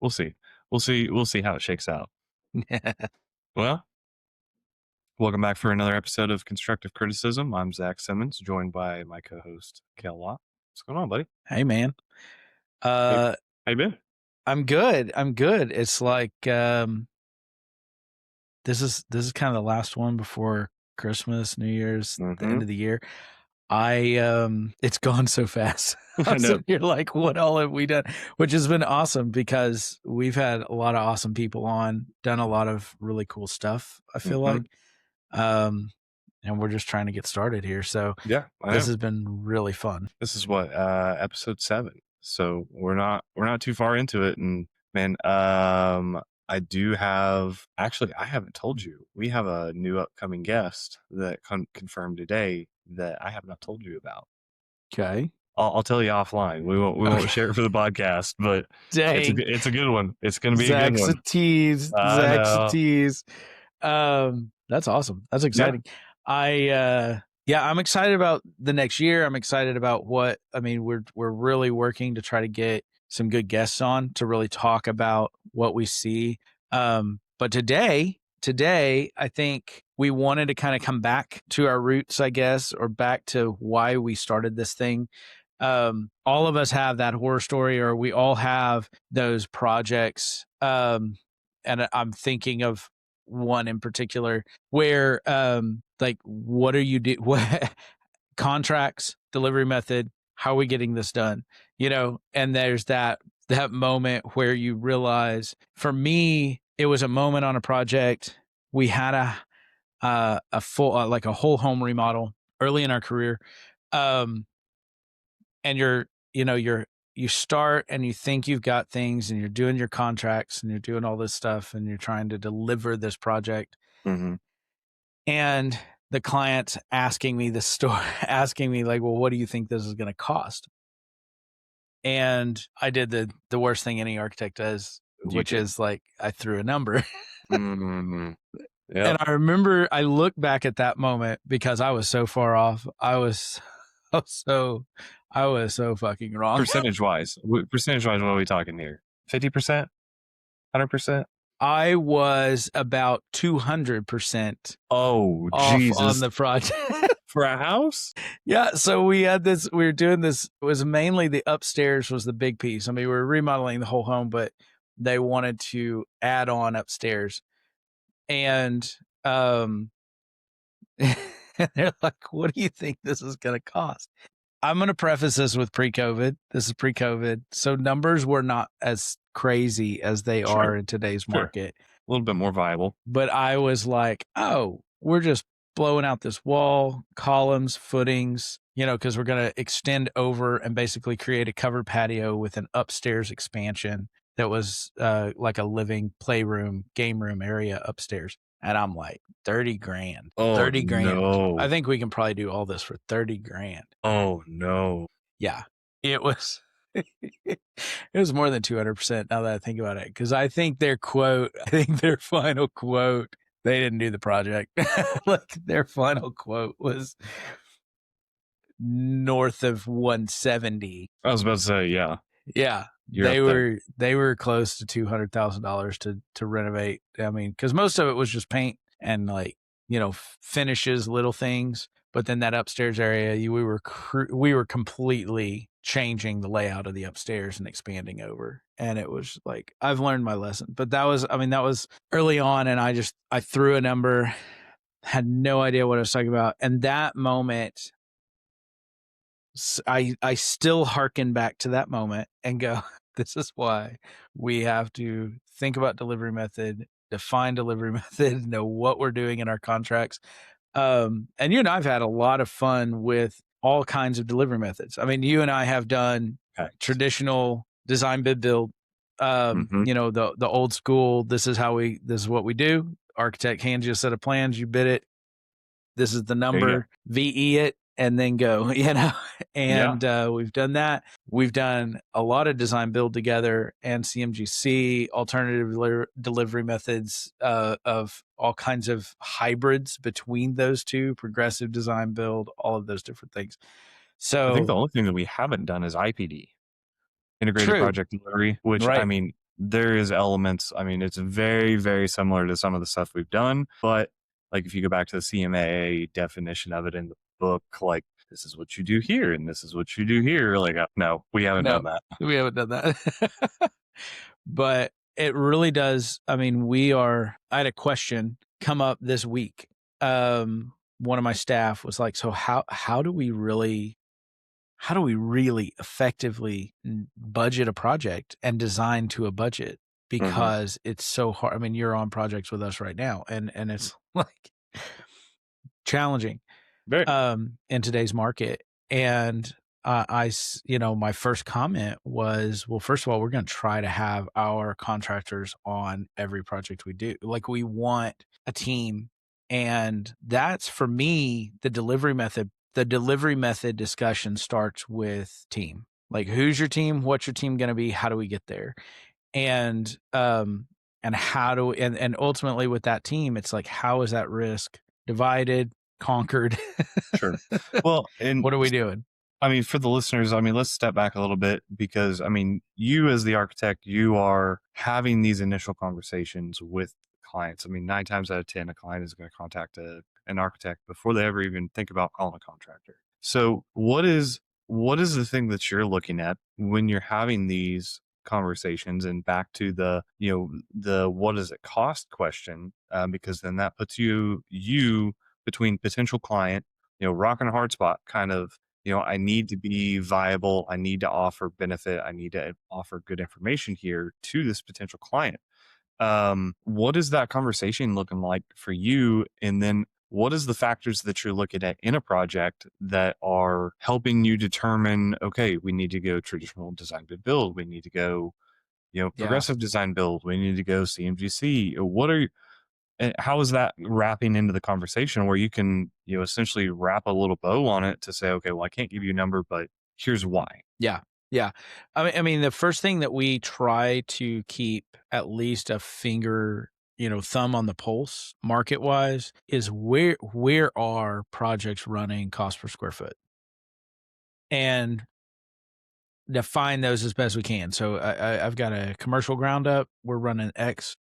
We'll see. We'll see how it shakes out. Well, welcome back for another episode of Constructive Criticism. I'm Zach Simmons, joined by my co-host Cale and I. What's going on, buddy? Hey, man. How you been? I'm good. It's like this is kind of the last one before Christmas, New Year's, the end of the year. It's gone so fast. I know. So you're like, what all have we done? Which has been awesome because we've had a lot of awesome people on, done a lot of really cool stuff, I feel like. And we're just trying to get started here. So Yeah, this has been really fun. This is what episode 7. So we're not too far into it, and man, I do have, actually, I haven't told you, we have a new upcoming guest that confirmed today that I have not told you about. Okay. I'll tell you offline. We won't share it for the podcast, but it's a good one. It's going to be a good one. Zach's a tease. That's awesome. That's exciting. Yeah. I'm excited about the next year. I'm excited about we're really working to try to get some good guests on to really talk about what we see. But today, I think we wanted to kind of come back to our roots, I guess, or back to why we started this thing. All of us have that horror story, or we all have those projects. And I'm thinking of one in particular where, like, what are you what contracts, delivery method, how are we getting this done? And there's that moment where you realize, for me, it was a moment on a project. We had a full, like a whole home remodel early in our career. And you start and you think you've got things and you're doing your contracts and you're doing all this stuff and you're trying to deliver this project. And the client's asking me like, well, what do you think this is going to cost? And I did the worst thing any architect does, which is like, I threw a number. And I remember I look back at that moment because I was so far off. I was so fucking wrong. Percentage wise, what are we talking here? 50%? 100%? I was about 200%. Oh, off Jesus. on the project. For a house? Yeah. So we were doing this. It was mainly the upstairs was the big piece. I mean, we were remodeling the whole home, but they wanted to add on upstairs. And they're like, what do you think this is going to cost? I'm going to preface this with pre-COVID. This is pre-COVID. So numbers were not as crazy as they are in today's market. A little bit more viable. But I was like, oh, we're just blowing out this wall, columns, footings, because we're going to extend over and basically create a covered patio with an upstairs expansion that was like a living playroom, game room area upstairs. And I'm like, 30 grand. Oh, 30 grand. No. I think we can probably do all this for 30 grand. Oh, no. Yeah, it was. It was more than 200% now that I think about it. Because I think their final quote, they didn't do the project. Like, their final quote was north of 170. I was about to say, yeah. Yeah. They were close to $200,000 to renovate. I mean, because most of it was just paint and like, finishes, little things. But then that upstairs area, we were completely changing the layout of the upstairs and expanding over. And it was like, I've learned my lesson. But that was early on, and I threw a number, had no idea what I was talking about. And that moment, I still hearken back to that moment and go, this is why we have to think about delivery method, define delivery method, know what we're doing in our contracts. And you and I've had a lot of fun with all kinds of delivery methods. I mean, you and I have done traditional design, bid, build, the old school. This is what we do. Architect hands you a set of plans, you bid it. This is the number, VE it, and then go, and we've done that. We've done a lot of design build together and CMGC, alternative delivery methods of all kinds of hybrids between those two, progressive design build, all of those different things. So I think the only thing that we haven't done is IPD, integrated project delivery, which I mean, there is elements. I mean, it's very, very similar to some of the stuff we've done, but like if you go back to the CMA definition of it in the book, like this is what you do here and this is what you do here. Like, no, we haven't No, done that. we haven't done that. But it really does. I mean, I had a question come up this week. One of my staff was like, so how do we really effectively budget a project and design to a budget? Hmm. Because it's so hard. I mean, you're on projects with us right now, and it's like challenging Very. in today's market. And my first comment was, well, first of all, we're going to try to have our contractors on every project we do. Like, we want a team. And that's, for me, the delivery method. The delivery method discussion starts with team. Like, who's your team? What's your team going to be? How do we get there? And how do and ultimately with that team, it's like, how is that risk divided, conquered? Sure. Well, and What are we doing? I mean, for the listeners, I mean, let's step back a little bit because, I mean, you as the architect, you are having these initial conversations with clients. I mean, 9 times out of 10, a client is going to contact an architect before they ever even think about calling a contractor. So, what is the thing that you're looking at when you're having these conversations? And back to the what does it cost question, because then that puts you between potential client, rock and a hard spot, kind of. I need to be viable. I need to offer benefit. I need to offer good information here to this potential client. What is that conversation looking like for you? And then what is the factors that you're looking at in a project that are helping you determine, okay, we need to go traditional design bid build. We need to go, Yeah. progressive design build. We need to go CMGC. And how is that wrapping into the conversation where you can, essentially wrap a little bow on it to say, okay, well, I can't give you a number, but here's why. Yeah. Yeah. I mean, the first thing that we try to keep at least a finger, thumb on the pulse market wise is where are projects running cost per square foot, and define those as best we can. So I've got a commercial ground up, we're running X,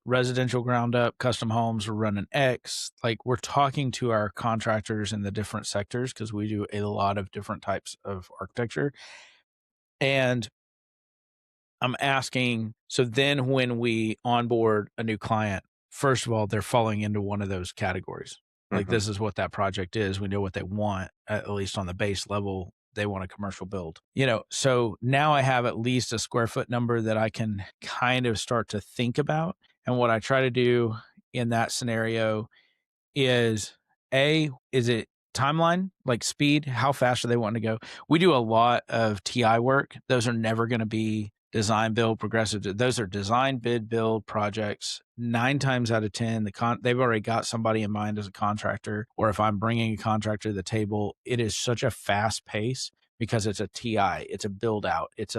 residential ground up, custom homes, we're running X. Like, we're talking to our contractors in the different sectors because we do a lot of different types of architecture. And I'm asking, so then when we onboard a new client, first of all, they're falling into one of those categories. Like, Hmm. this is what that project is. We know what they want, at least on the base level. They want a commercial build, so now I have at least a square foot number that I can kind of start to think about. And what I try to do in that scenario is, is it timeline, like speed? How fast are they wanting to go? We do a lot of TI work. Those are never going to be design, build, progressive. Those are design, bid, build projects. 9 times out of 10, they've already got somebody in mind as a contractor. Or if I'm bringing a contractor to the table, it is such a fast pace because it's a TI, it's a build out. It's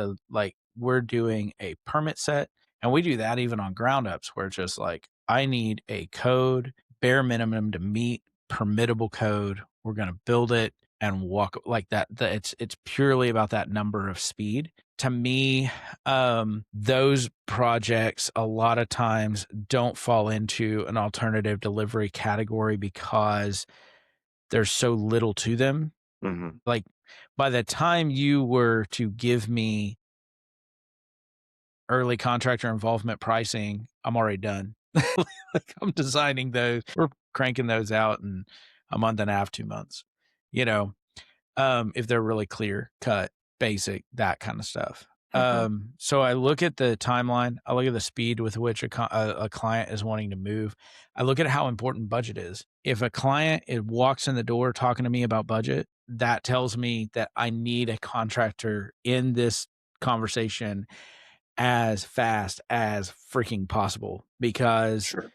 we're doing a permit set, and we do that even on ground ups where it's just like, I need a code bare minimum to meet permittable code. We're going to build it and walk like that. It's purely about that number of speed. To me, those projects a lot of times don't fall into an alternative delivery category because there's so little to them. Hmm. Like, by the time you were to give me early contractor involvement pricing, I'm already done. Like, I'm designing those. We're cranking those out in a month and a half, 2 months, you know, if they're really clear cut, basic, that kind of stuff. Hmm. So I look at the timeline. I look at the speed with which a client is wanting to move. I look at how important budget is. If a client walks in the door talking to me about budget, that tells me that I need a contractor in this conversation as fast as freaking possible because Sure.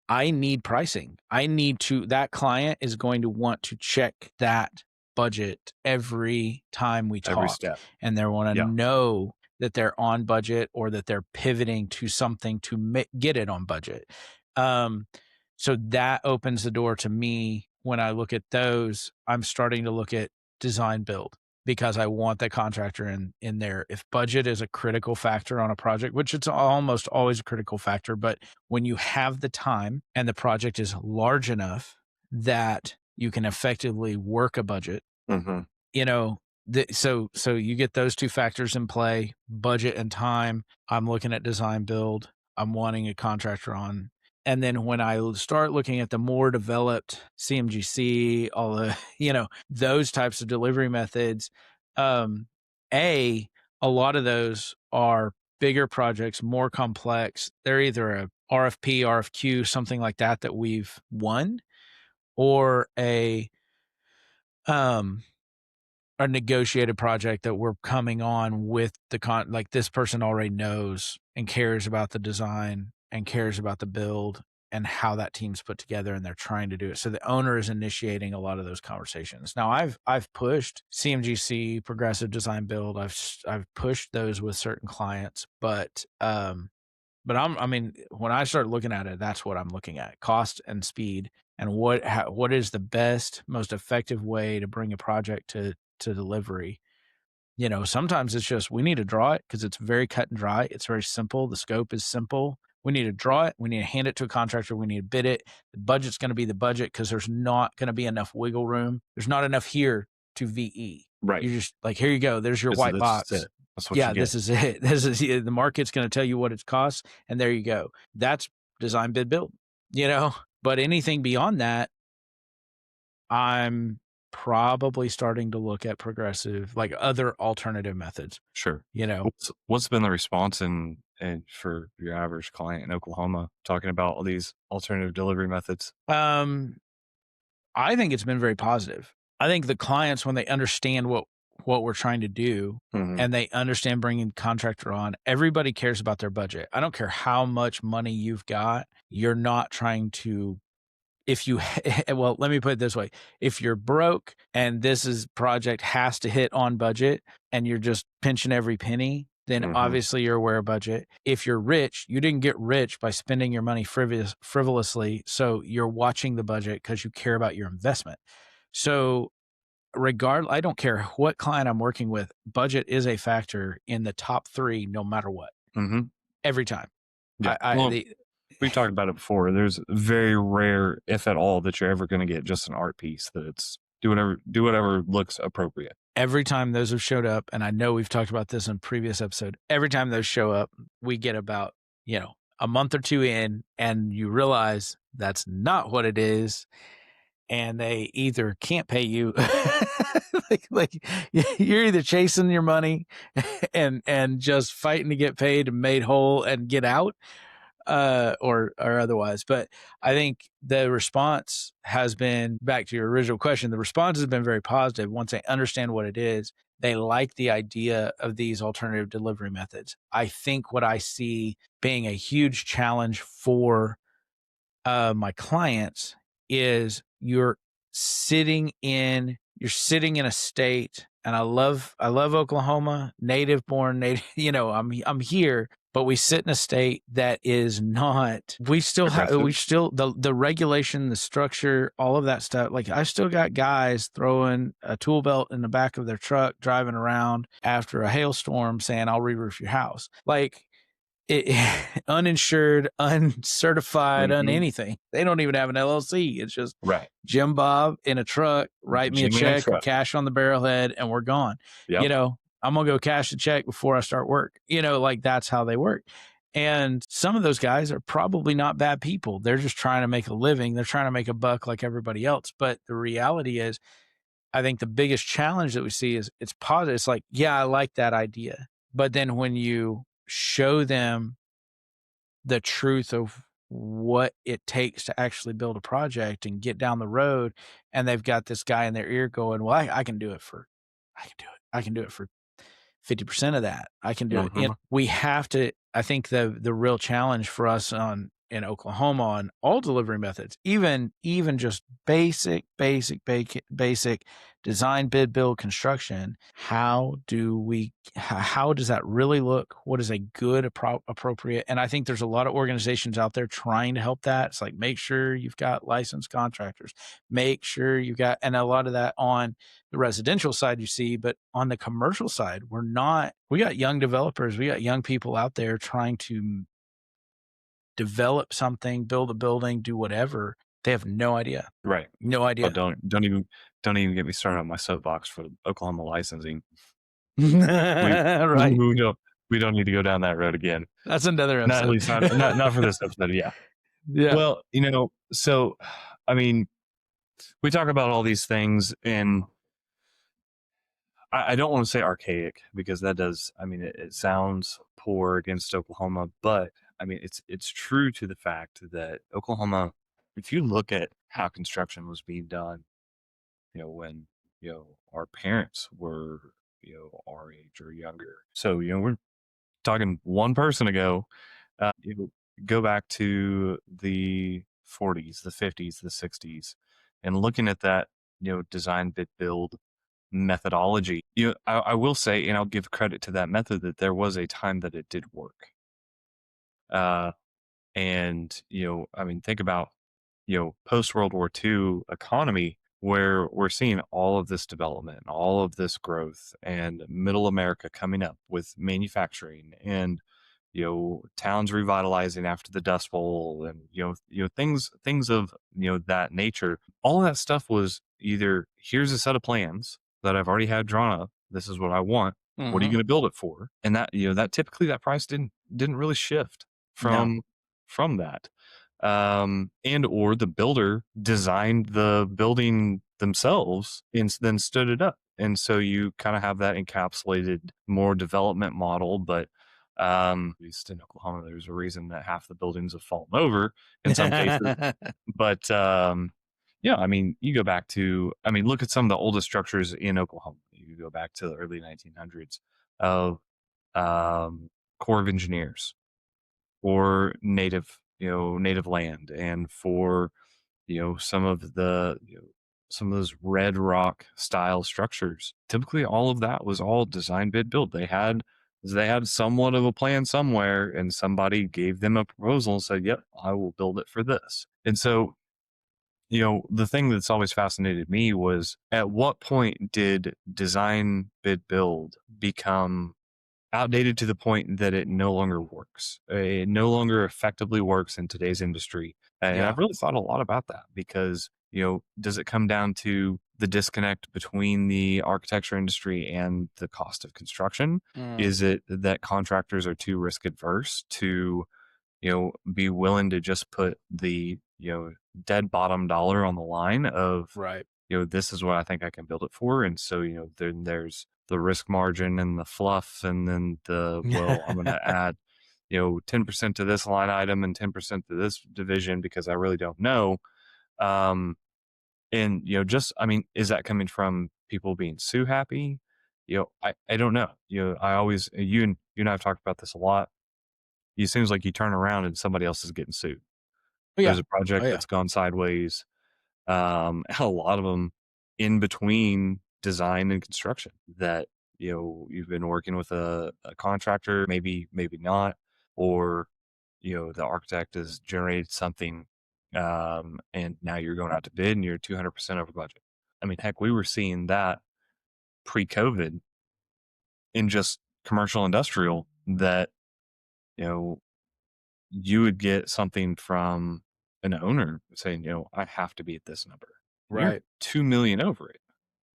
I need pricing. That client is going to want to check that budget every time we Every talk, step. and they want to Yeah. know that they're on budget or that they're pivoting to something to get it on budget. Um, so that opens the door to me. When I look at those, I'm starting to look at design build because I want that contractor in there. If budget is a critical factor on a project, which it's almost always a critical factor, but when you have the time and the project is large enough that you can effectively work a budget, Mm-hmm. you know, so you get those two factors in play, budget and time. I'm looking at design build. I'm wanting a contractor on. And then when I start looking at the more developed CMGC, all the, those types of delivery methods, um, a lot of those are bigger projects, more complex. They're either a RFP, RFQ, something like that we've won, or um a negotiated project that we're coming on with like this person already knows and cares about the design and cares about the build and how that team's put together, and they're trying to do it. So the owner is initiating a lot of those conversations. Now I've pushed CMGC, progressive design build. I've pushed those with certain clients, but I mean, when I start looking at it, that's what I'm looking at: cost and speed, and what is the best, most effective way to bring a project to delivery. Sometimes it's just we need to draw it because it's very cut and dry. It's very simple. The scope is simple. We need to draw it. We need to hand it to a contractor. We need to bid it. The budget's going to be the budget because there's not going to be enough wiggle room. There's not enough here to VE. Right. You're just like, here you go. There's your white box. Is it. That's what Yeah, you get. this is it. This is the market's going to tell you what it costs, and there you go. That's design, bid, build. But anything beyond that, I'm probably starting to look at progressive, like other alternative methods. Sure. What's been the response and for your average client in Oklahoma talking about all these alternative delivery methods? I think it's been very positive. I think the clients, when they understand what we're trying to do, Mm-hmm. and they understand bringing contractor on, everybody cares about their budget. I don't care how much money you've got. You're not trying to, well, let me put it this way. If you're broke and project has to hit on budget and you're just pinching every penny, then Mm-hmm. obviously you're aware of budget. If you're rich, you didn't get rich by spending your money frivolously. So you're watching the budget because you care about your investment. So I don't care what client I'm working with, budget is a factor in the top 3, no matter what. Mm-hmm. Every time. Yeah. We've talked about it before. There's very rare, if at all, that you're ever going to get just an art piece that's do whatever looks appropriate. Every time those have showed up, and I know we've talked about this in a previous episode, every time those show up, we get about, a month or 2 in, and you realize that's not what it is. And they either can't pay you, like you're either chasing your money and just fighting to get paid and made whole and get out, or otherwise. But I think the response has been, back to your original question, the response has been very positive. Once they understand what it is, they like the idea of these alternative delivery methods. I think what I see being a huge challenge for my clients is you're sitting in a state, and I love Oklahoma, native born, I'm here, but we sit in a state that is not, we still have, the regulation, the structure, all of that stuff. Like, I've still got guys throwing a tool belt in the back of their truck, driving around after a hailstorm saying, I'll re-roof your house. Like, uninsured, uncertified, anything. They don't even have an LLC. It's just Jim Bob in a truck, write me a check or cash on the barrelhead, and we're gone. Yep. I'm going to go cash the check before I start work. Like, that's how they work. And some of those guys are probably not bad people. They're just trying to make a living. They're trying to make a buck like everybody else. But the reality is, I think the biggest challenge that we see is it's positive. It's like, yeah, I like that idea. But then when you show them the truth of what it takes to actually build a project and get down the road, and they've got this guy in their ear going, well, I can do it for 50% of that. I can do it. We have to, I think the real challenge for us on in Oklahoma on all delivery methods, even just basic design, bid, build, construction. How does that really look? What is a good appropriate? And I think there's a lot of organizations out there trying to help that. It's like, make sure you've got licensed contractors, make sure you've got, and a lot of that on the residential side you see, but on the commercial side, we got young developers, we got young people out there trying to develop something, build a building, do whatever. They have no idea. Right. No Oh, idea. don't even get me started on my soapbox for Oklahoma licensing. Right. We don't need to go down that road again. That's another Not at episode. least not for this episode. Yeah. Yeah. Well, so I mean, we talk about all these things, and I don't want to say archaic because that does. I mean, it sounds poor against Oklahoma, but I mean, it's true to the fact that Oklahoma, if you look at how construction was being done, when our parents were our age or younger. So we're talking one person ago. You go back to the 40s, the 50s, the 60s, and looking at that design bid build methodology. I will say, and I'll give credit to that method, that there was a time that it did work. And I mean, think about post World War II economy, where we're seeing all of this development, all of this growth, and middle America coming up with manufacturing, and towns revitalizing after the Dust Bowl, and things of that nature. All that stuff was either, here's a set of plans that I've already had drawn up. This is what I want. What are you going to build it for? And that that typically that price didn't really shift No. from that. And or the builder designed the building themselves and then stood it up. And so you kind of have that encapsulated more development model. But at least in Oklahoma, there's a reason that half the buildings have fallen over in some cases. But yeah, I mean, you go back to, I mean, look at some of the oldest structures in Oklahoma. You go back to the early 1900s of Corps of Engineers, or native land, and for some of those red rock style structures. Typically all of that was all design bid build. They had somewhat of a plan somewhere, and somebody gave them a proposal and said, yep, I will build it for this. And so the thing that's always fascinated me was, at what point did design bid build become outdated to the point that it no longer works? It no longer effectively works in today's industry. And Yeah. I've really thought a lot about that, because, does it come down to the disconnect between the architecture industry and the cost of construction? Is it that contractors are too risk adverse to, be willing to just put the, dead bottom dollar on the line of, Right. this is what I think I can build it for? And so, then there's the risk margin and the fluff, and then well, I'm going to add, 10% to this line item and 10% to this division because I really don't know. And, I mean, is that coming from people being sue happy? I don't know. I always, you and I have talked about this a lot. It seems like you turn around and somebody else is getting sued. Oh, yeah. There's a project Oh, yeah. that's gone sideways. A lot of them in between design and construction, that you've been working with a contractor, maybe not, or the architect has generated something, and now you're going out to bid and you're 200% over budget. I mean, heck, we were seeing that pre-COVID in just commercial industrial, that you know you would get something from an owner saying, I have to be at this number. You're Right. 2 million over it.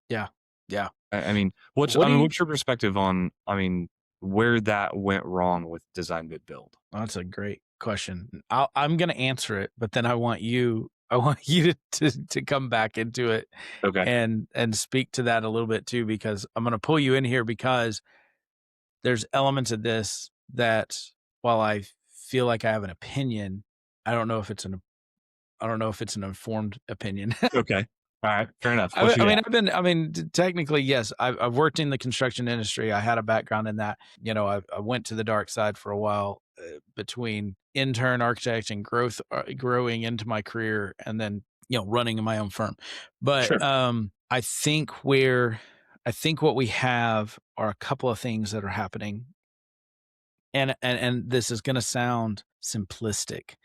Yeah. Yeah. I mean, What do you what's your perspective on, I mean, where that went wrong with design bid build? That's a great question. I'm gonna answer it, but then I want you to come back into it Okay. and speak to that a little bit too, because I'm gonna pull you in here, because there's elements of this that, while I feel like I have an opinion, I don't know if it's an informed opinion. Okay. All right. Fair enough. What you got? I mean, technically, yes, I've worked in the construction industry. I had a background in that. I went to the dark side for a while. between intern architect and growing into my career, and then running my own firm. But Sure. I think what we have are a couple of things that are happening, and this is going to sound simplistic.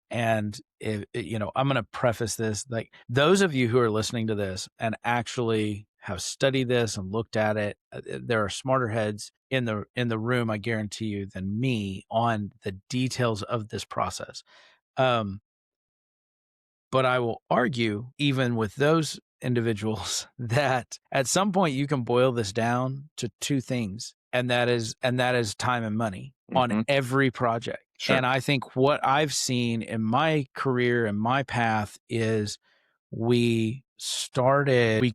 And I'm going to preface this, like, those of you who are listening to this and actually have studied this and looked at it, there are smarter heads in the room, I guarantee you, than me on the details of this process. But I will argue, even with those individuals, that at some point you can boil this down to two things, and that is time and money on every project. Sure. And I think what I've seen in my career and my path is we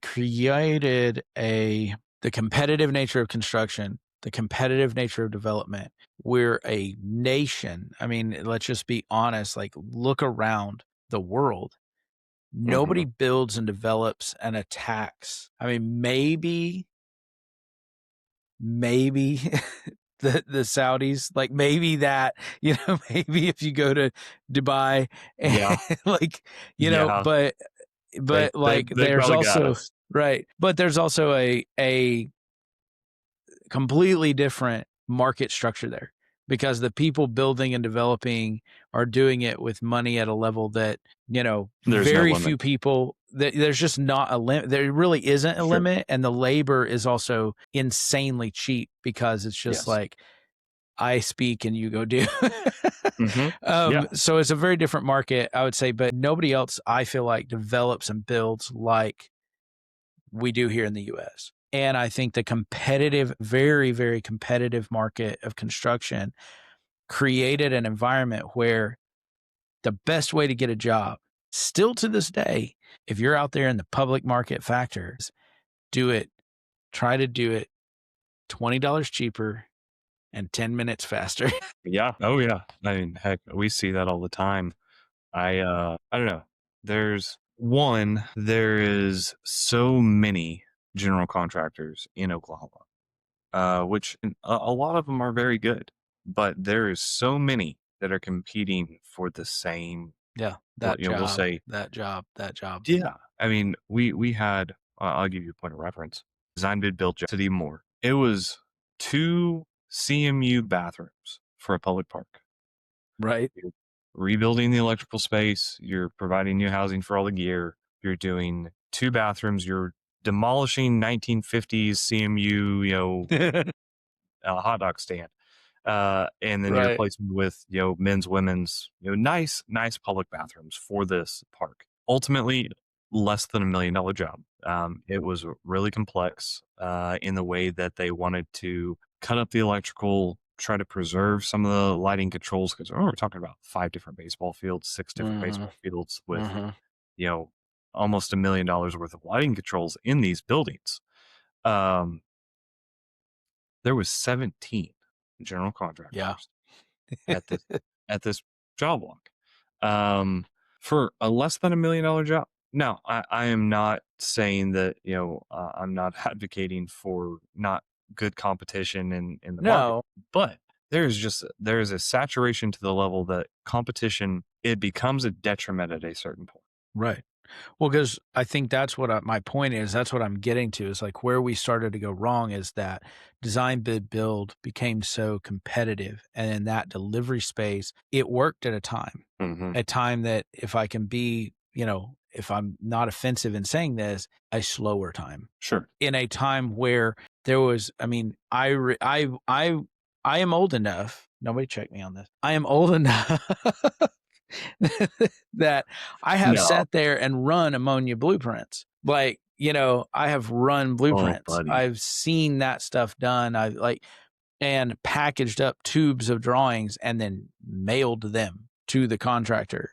created the competitive nature of construction, the competitive nature of development. We're a nation. I mean, let's just be honest, like, look around the world. Nobody builds and develops and attacks. I mean, maybe the Saudis, like, maybe that, maybe if you go to Dubai and like, but like, there's also, right. But there's also a completely different market structure there, because the people building and developing are doing it with money at a level that, There's very no few people, there's just not a limit. There really isn't a limit. And the labor is also insanely cheap, because it's just like, I speak and you go do. So it's a very different market, I would say, but nobody else, I feel like, develops and builds like we do here in the US. And I think the competitive, very, very competitive market of construction created an environment where the best way to get a job, still to this day, if you're out there in the public market factors, try to do it $20 cheaper and 10 minutes faster. Yeah. Oh yeah. I mean, heck, we see that all the time. I don't know. There is so many general contractors in Oklahoma, which a lot of them are very good, but there is so many that are competing for the same. Yeah. We'll say that job. Yeah. I mean, we had, I'll give you a point of reference. Design bid build City Moore. It was 2 CMU bathrooms for a public park. Right. You're rebuilding the electrical space. You're providing new housing for all the gear. You're doing 2 bathrooms. You're demolishing 1950s CMU, a hot dog stand. And then you're replacing with, men's, women's, nice public bathrooms for this park. Ultimately, less than $1 million job. It was really complex in the way that they wanted to cut up the electrical, try to preserve some of the lighting controls, because we're talking about 5 different baseball fields, 6 different baseball fields with, almost $1 million worth of lighting controls in these buildings. There was 17 general contractors at this job block for a less than $1 million job. Now, I am not saying that, I'm not advocating for not good competition in the market, but there is a saturation to the level that competition, it becomes a detriment at a certain point. Right. Well, because I think that's what my point is. That's what I'm getting to, is like, where we started to go wrong is that design bid build became so competitive, and in that delivery space, it worked at a time that, if I can be, if I'm not offensive in saying this, a slower time. Sure. In a time where there was, I mean, I am old enough. Nobody check me on this. I am old enough that I have sat there and run ammonia blueprints. Like, I have run blueprints. I've seen that stuff done. And packaged up tubes of drawings and then mailed them to the contractor,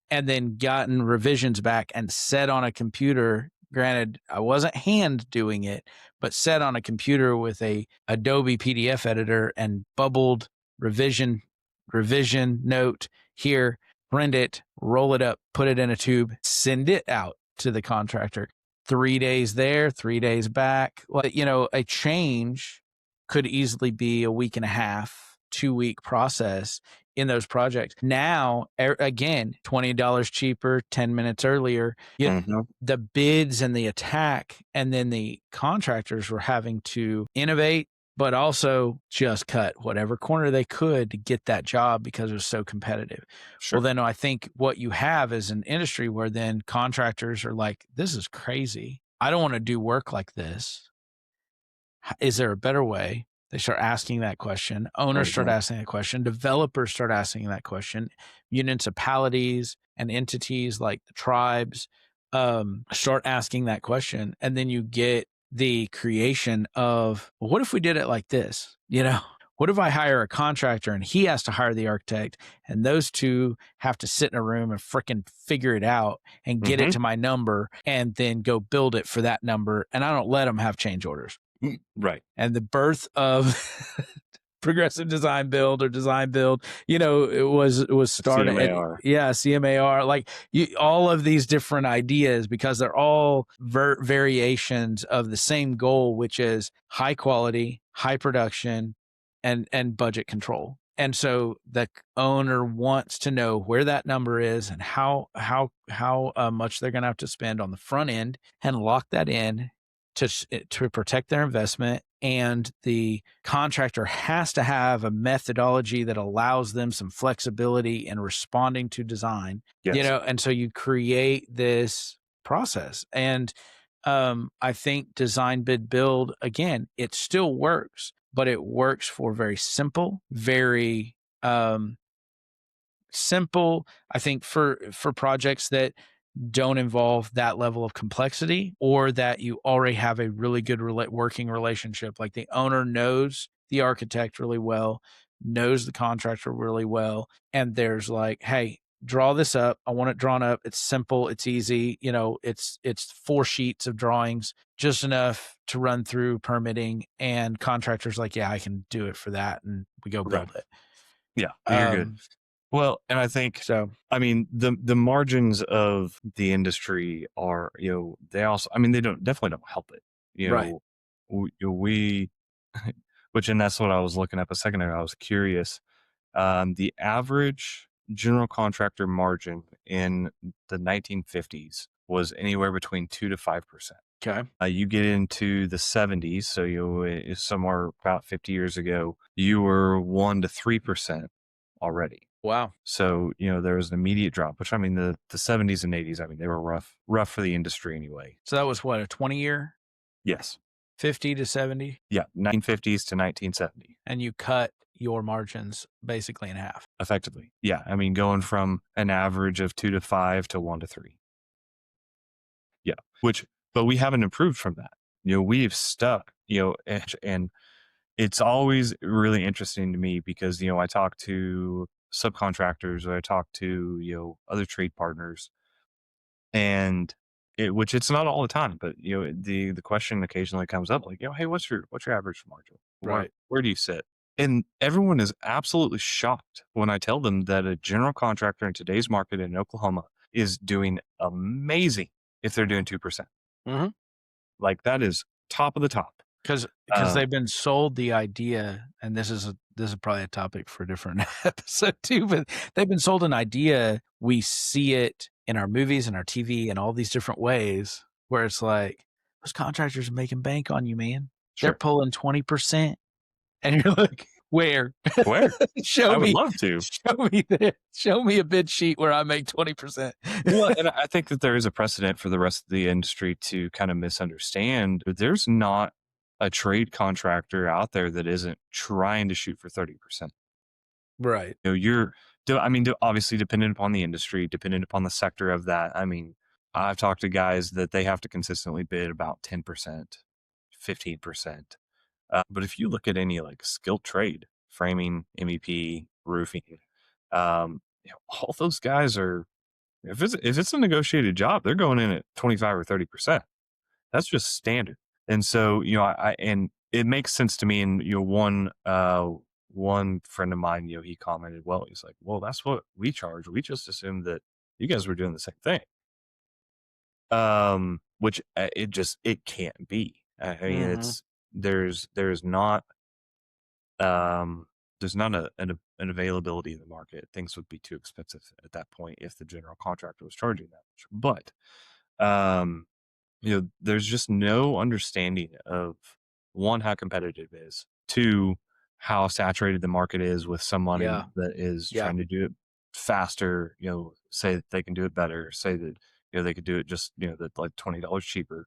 and then gotten revisions back and set on a computer. Granted, I wasn't hand doing it, but set on a computer with a Adobe PDF editor and bubbled revision note here, print it, roll it up, put it in a tube, send it out to the contractor. 3 days there, 3 days back. A change could easily be a week and a half 2-week process in those projects. Now, again, $20 cheaper, 10 minutes earlier. The bids and the attack, and then the contractors were having to innovate, but also just cut whatever corner they could to get that job because it was so competitive. Sure. Well, then I think what you have is an industry where then contractors are like, this is crazy. I don't want to do work like this. Is there a better way? They start asking that question. Owners start asking that question. Developers start asking that question. Municipalities and entities like the tribes start asking that question. And then you get the creation of, well, what if we did it like this? You know, what if I hire a contractor and he has to hire the architect, and those two have to sit in a room and frickin' figure it out and get it to my number and then go build it for that number. And I don't let them have change orders. Right. And the birth of progressive design build or design build, you know, it was started CMAR. CMAR, like all of these different ideas, because they're all variations of the same goal, which is high quality, high production, and budget control. And so the owner wants to know where that number is and how much they're going to have to spend on the front end, and lock that in to protect their investment. And the contractor has to have a methodology that allows them some flexibility in responding to design. You know, and so you create this process. And I think design, bid, build, again, it still works, but it works for very simple, very simple, I think, for projects that don't involve that level of complexity, or that you already have a really good working relationship. Like the owner knows the architect really well, knows the contractor really well. And there's like, hey, draw this up. I want it drawn up. It's simple. It's easy. You know, it's 4 sheets of drawings, just enough to run through permitting. And contractors like, yeah, I can do it for that. And we go build it. Yeah, you're good. Well, and I think, so, I mean, the margins of the industry are, you know, they also, I mean, they definitely don't help it. You know, we which, and that's what I was looking up a second ago. I was curious. The average general contractor margin in the 1950s was anywhere between 2 to 5%. Okay. You get into the 70s, so somewhere about 50 years ago, you were 1 to 3% already. Wow. So, you know, there was an immediate drop, which, I mean, the 70s and 80s, I mean, they were rough for the industry anyway. So that was what, a 20-year? Yes. 50 to 70? Yeah, 1950s to 1970. And you cut your margins basically in half. Effectively. Yeah. I mean, going from an average of 2 to 5 to 1 to 3. Yeah. But we haven't improved from that. You know, we've stuck, you know, and it's always really interesting to me because, you know, I talk to subcontractors, or I talk to, you know, other trade partners, and which it's not all the time, but, you know, the question occasionally comes up like, you know, hey, what's your average margin? Where do you sit? And everyone is absolutely shocked when I tell them that a general contractor in today's market in Oklahoma is doing amazing if they're doing 2%. Like, that is top of the top. Because they've been sold the idea, and this is probably a topic for a different episode too, but they've been sold an idea. We see it in our movies and our TV and all these different ways, where it's like, those contractors are making bank on you, man. Sure. They're pulling 20%. And you're like, where? Show I me. would love to. Show me a bid sheet where I make 20%. Well, and I think that there is a precedent for the rest of the industry to kind of misunderstand. There's not a trade contractor out there that isn't trying to shoot for 30%. Right. You know, obviously dependent upon the industry, dependent upon the sector of that. I mean, I've talked to guys that they have to consistently bid about 10%, 15%. But if you look at any like skilled trade, framing, MEP, roofing, you know, all those guys are, if it's a negotiated job, they're going in at 25 or 30%. That's just standard. And so, you know, and it makes sense to me. And, you know, one friend of mine, you know, he commented, well, he's like, well, that's what we charge. We just assumed that you guys were doing the same thing. Which it can't be. I mean, there's not there's not an availability in the market. Things would be too expensive at that point if the general contractor was charging that much. But there's just no understanding of one, how competitive it is, two, how saturated the market is with somebody Yeah. that is Yeah. trying to do it faster, say that they can do it better, say that they could do it just that like $20 cheaper.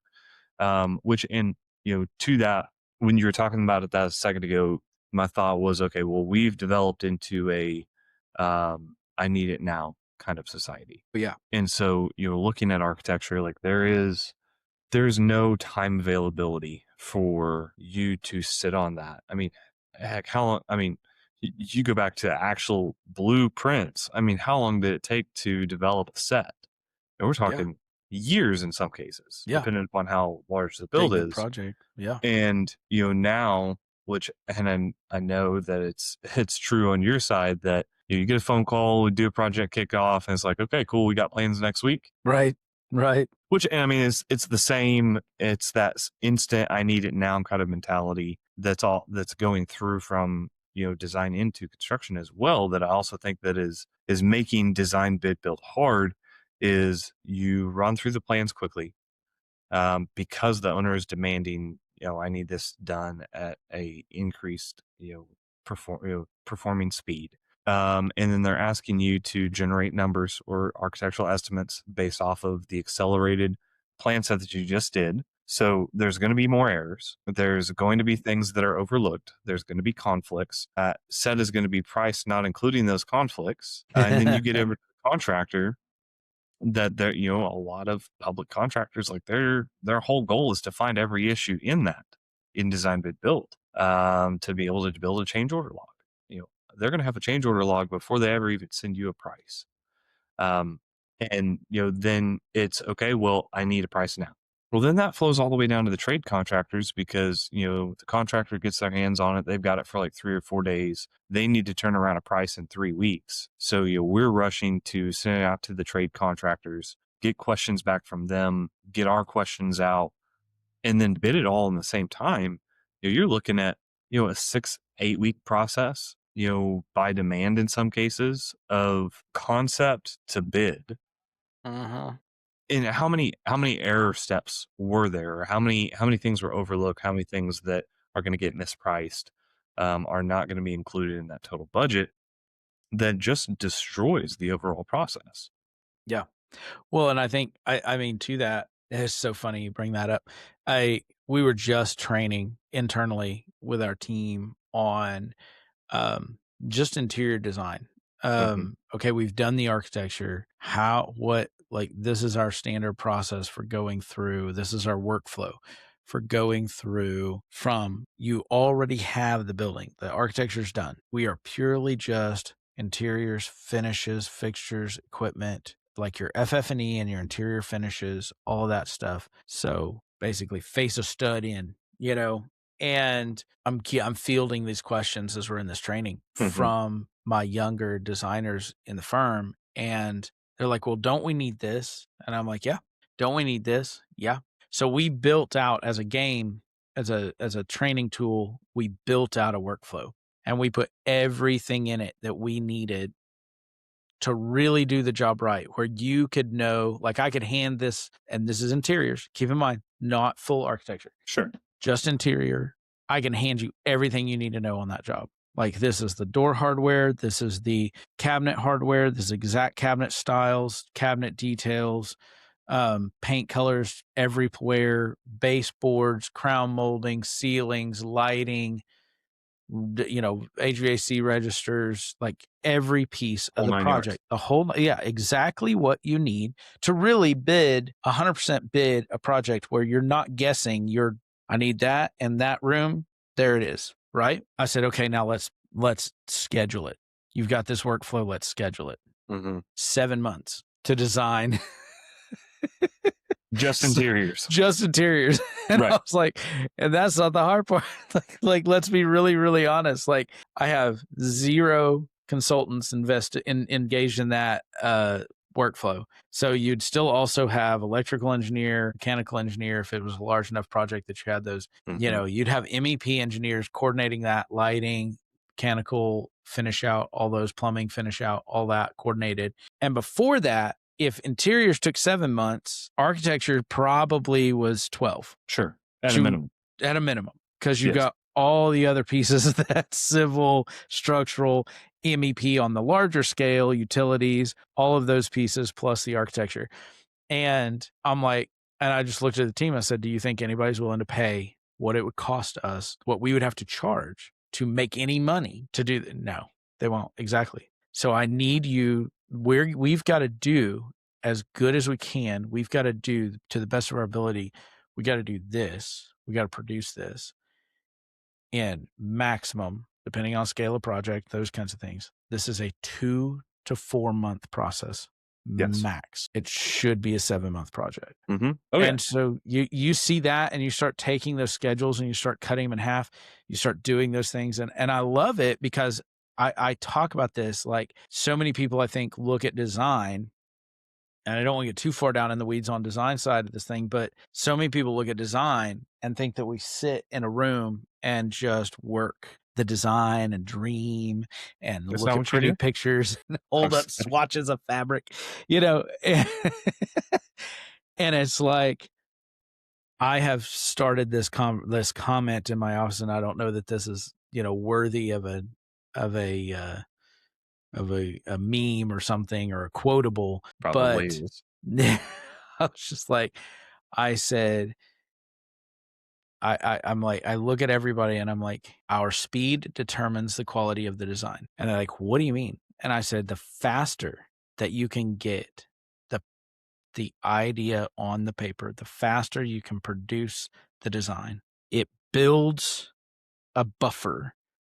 Which in to that, when you were talking about it that a second ago, my thought was, okay, well, we've developed into a I need it now kind of society. Yeah. And so looking at architecture, like there's no time availability for you to sit on that. I mean, heck, how long? I mean, you go back to actual blueprints. I mean, how long did it take to develop a set? And we're Yeah. talking years in some cases, Yeah. depending upon how large the build Big the is. project. Yeah. And now, which and I know that it's true on your side that you get a phone call, we do a project kickoff, and it's like, okay, cool, we got plans next week. Right. Right. Which, and I mean, it's the same. It's that instant, I need it now kind of mentality. That's going through from design into construction as well. That I also think that is making design bid build hard. Is you run through the plans quickly, because the owner is demanding. I need this done at a increased performing speed. And then they're asking you to generate numbers or architectural estimates based off of the accelerated plan set that you just did. So there's going to be more errors. There's going to be things that are overlooked. There's going to be conflicts. Set is going to be priced not including those conflicts. And then you get over to the contractor that there, a lot of public contractors, like their whole goal is to find every issue in that in design bid build, to be able to build a change order log. They're going to have a change order log before they ever even send you a price. Um, and then it's okay. Well, I need a price now. Well, then that flows all the way down to the trade contractors because the contractor gets their hands on it. They've got it for like 3 or 4 days. They need to turn around a price in 3 weeks. So we're rushing to send it out to the trade contractors, get questions back from them, get our questions out, and then bid it all in the same time. You're looking at a 6-8 week process. By demand in some cases of concept to bid. Uh-huh. And how many error steps were there? Or how many things were overlooked? How many things that are going to get mispriced are not going to be included in that total budget? That just destroys the overall process. Yeah. Well, and I think I mean to that, it's so funny you bring that up. We were just training internally with our team on just interior design. Mm-hmm. Okay, we've done the architecture. Like this is our standard process for going through. This is our workflow for going through from you already have the building. The architecture's done. We are purely just interiors, finishes, fixtures, equipment, like your FF&E and your interior finishes, all of that stuff. So basically face a stud in, and I'm fielding these questions as we're in this training from my younger designers in the firm. And they're like, well, don't we need this? And I'm like, yeah. Don't we need this? Yeah. So we built out as a game, as a training tool, we built out a workflow and we put everything in it that we needed to really do the job right, where you could know, like I could hand this, and this is interiors, keep in mind, not full architecture. Sure. Just interior. I can hand you everything you need to know on that job. Like this is the door hardware. This is the cabinet hardware. This is exact cabinet styles, cabinet details, paint colors everywhere, baseboards, crown molding, ceilings, lighting, HVAC registers, like every piece of the project, the whole, exactly what you need to really bid 100% bid a project where you're not guessing I need that and that room. There it is. Right. I said, okay, now let's schedule it. You've got this workflow. Let's schedule it. 7 months to design. Just interiors. Just interiors. And right. I was like, and that's not the hard part. like, let's be really, really honest. Like I have 0 consultants engaged in that workflow. So you'd still also have electrical engineer, mechanical engineer, if it was a large enough project that you had those, you'd have MEP engineers coordinating that, lighting, mechanical finish out, all those plumbing finish out, all that coordinated. And before that, if interiors took 7 months, architecture probably was 12. Sure. At a To minimum. at a minimum, because you Yes. got all the other pieces of that civil, structural, MEP on the larger scale, utilities, all of those pieces plus the architecture. And I'm like, and I just looked at the team. I said, "Do you think anybody's willing to pay what it would cost us, what we would have to charge to make any money to do that?" No, they won't. Exactly. So I need you. We've got to do as good as we can. We've got to do to the best of our ability. We got to do this. We got to produce this in maximum, depending on scale of project, those kinds of things. This is a 2 to 4 month process Yes. max. It should be a 7-month project. Mm-hmm. Oh, yeah. And so you see that and you start taking those schedules and you start cutting them in half. You start doing those things. And I love it because I talk about this, like so many people I think look at design, and I don't want to get too far down in the weeds on design side of this thing, but so many people look at design and think that we sit in a room and just work the design and dream and That's look not at what you pretty do. pictures and I'm hold just up swatches of fabric, you know. And it's like I have started this comment in my office, and I don't know that this is, worthy of of a uh, a meme or something or a quotable, probably but is. I was just like, I said, I'm like, I look at everybody and I'm like, our speed determines the quality of the design. And they're like, what do you mean? And I said, the faster that you can get the the idea on the paper, the faster you can produce the design. It builds a buffer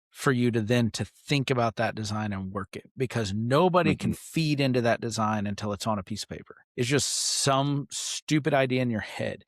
for you to then to think about that design and work it, because nobody can Mhm. feed into that design until it's on a piece of paper. It's just some stupid idea in your head.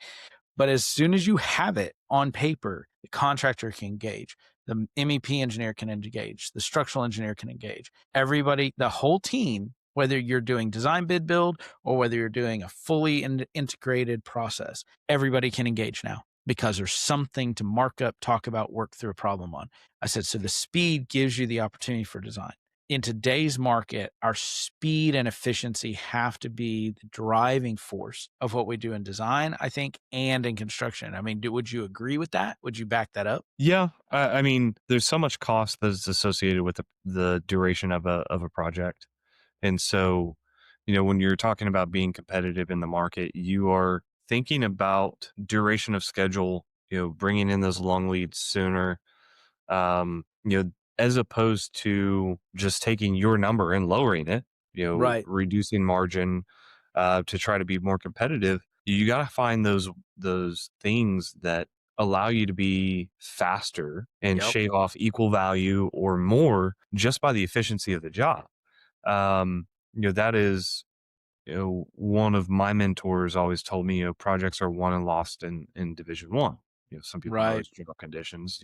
But as soon as you have it on paper, the contractor can engage, the MEP engineer can engage, the structural engineer can engage. Everybody, the whole team, whether you're doing design bid build or whether you're doing a fully integrated process, everybody can engage now because there's something to mark up, talk about, work through a problem on. I said, so the speed gives you the opportunity for design. In today's market, our speed and efficiency have to be the driving force of what we do in design, I think, and in construction. I mean, would you agree with that? Would you back that up? Yeah, I mean, there's so much cost that is associated with the duration of a project, and so, when you're talking about being competitive in the market, you are thinking about duration of schedule. Bringing in those long leads sooner. As opposed to just taking your number and lowering it. Right. Reducing margin to try to be more competitive. You got to find those things that allow you to be faster and Yep. shave off equal value or more just by the efficiency of the job. That is, one of my mentors always told me, projects are won and lost in Division One. Some people know Right. as general conditions.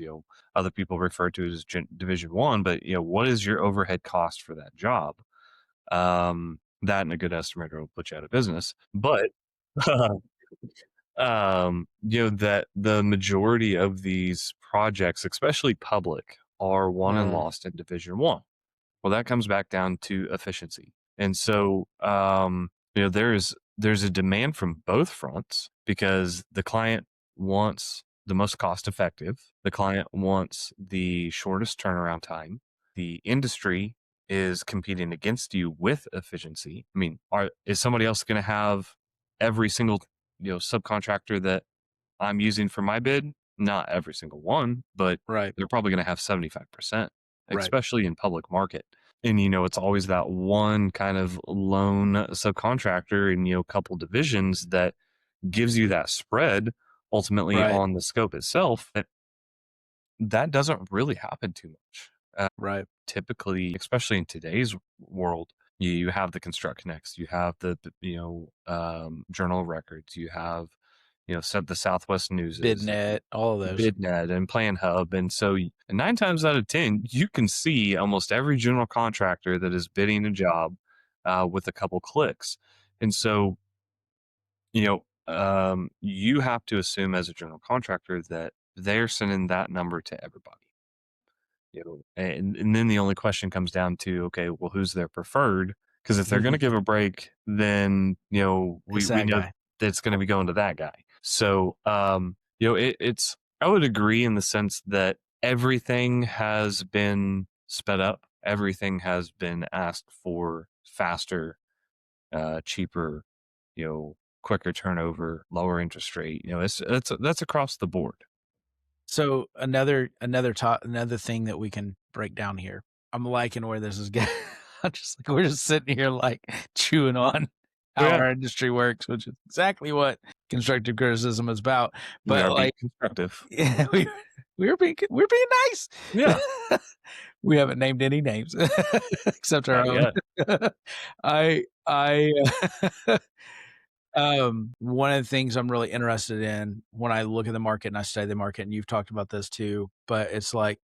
Other people refer to it as Division One. But what is your overhead cost for that job? That and a good estimator will put you out of business. But that the majority of these projects, especially public, are won and Mm, lost in Division One. Well, that comes back down to efficiency. And so, there's a demand from both fronts because the client wants the most cost effective. The client wants the shortest turnaround time. The industry is competing against you with efficiency. I mean, is somebody else going to have every single, subcontractor that I'm using for my bid? Not every single one, but right. they're probably going to have 75%, Right. especially in public market. And, it's always that one kind of lone subcontractor in, a couple divisions that gives you that spread ultimately Right. on the scope itself. That doesn't really happen too much. Right. Typically, especially in today's world, you have the Construct Connects, you have Journal of Records, you have, the Southwest Newses, BidNet, all of those. BidNet and Plan Hub. And so 9 times out of 10, you can see almost every general contractor that is bidding a job with a couple clicks. And so, you have to assume as a general contractor that they're sending that number to everybody. And then the only question comes down to, okay, well, who's their preferred? Because if they're going to give a break, then It's we that know guy. that it's going to be going to that guy. So it's I would agree in the sense that everything has been sped up, everything has been asked for faster, cheaper, quicker turnover, lower interest rate. That's across the board. So another thing that we can break down here. I'm liking where this is going. I'm just like we're just sitting here like chewing on Oh how yeah, our industry works, which is exactly what constructive criticism is about. we But are being like, constructive. yeah, we're being nice. Yeah, We haven't named any names except our not own. yet. I one of the things I'm really interested in when I look at the market and I study the market, and you've talked about this too, but it's like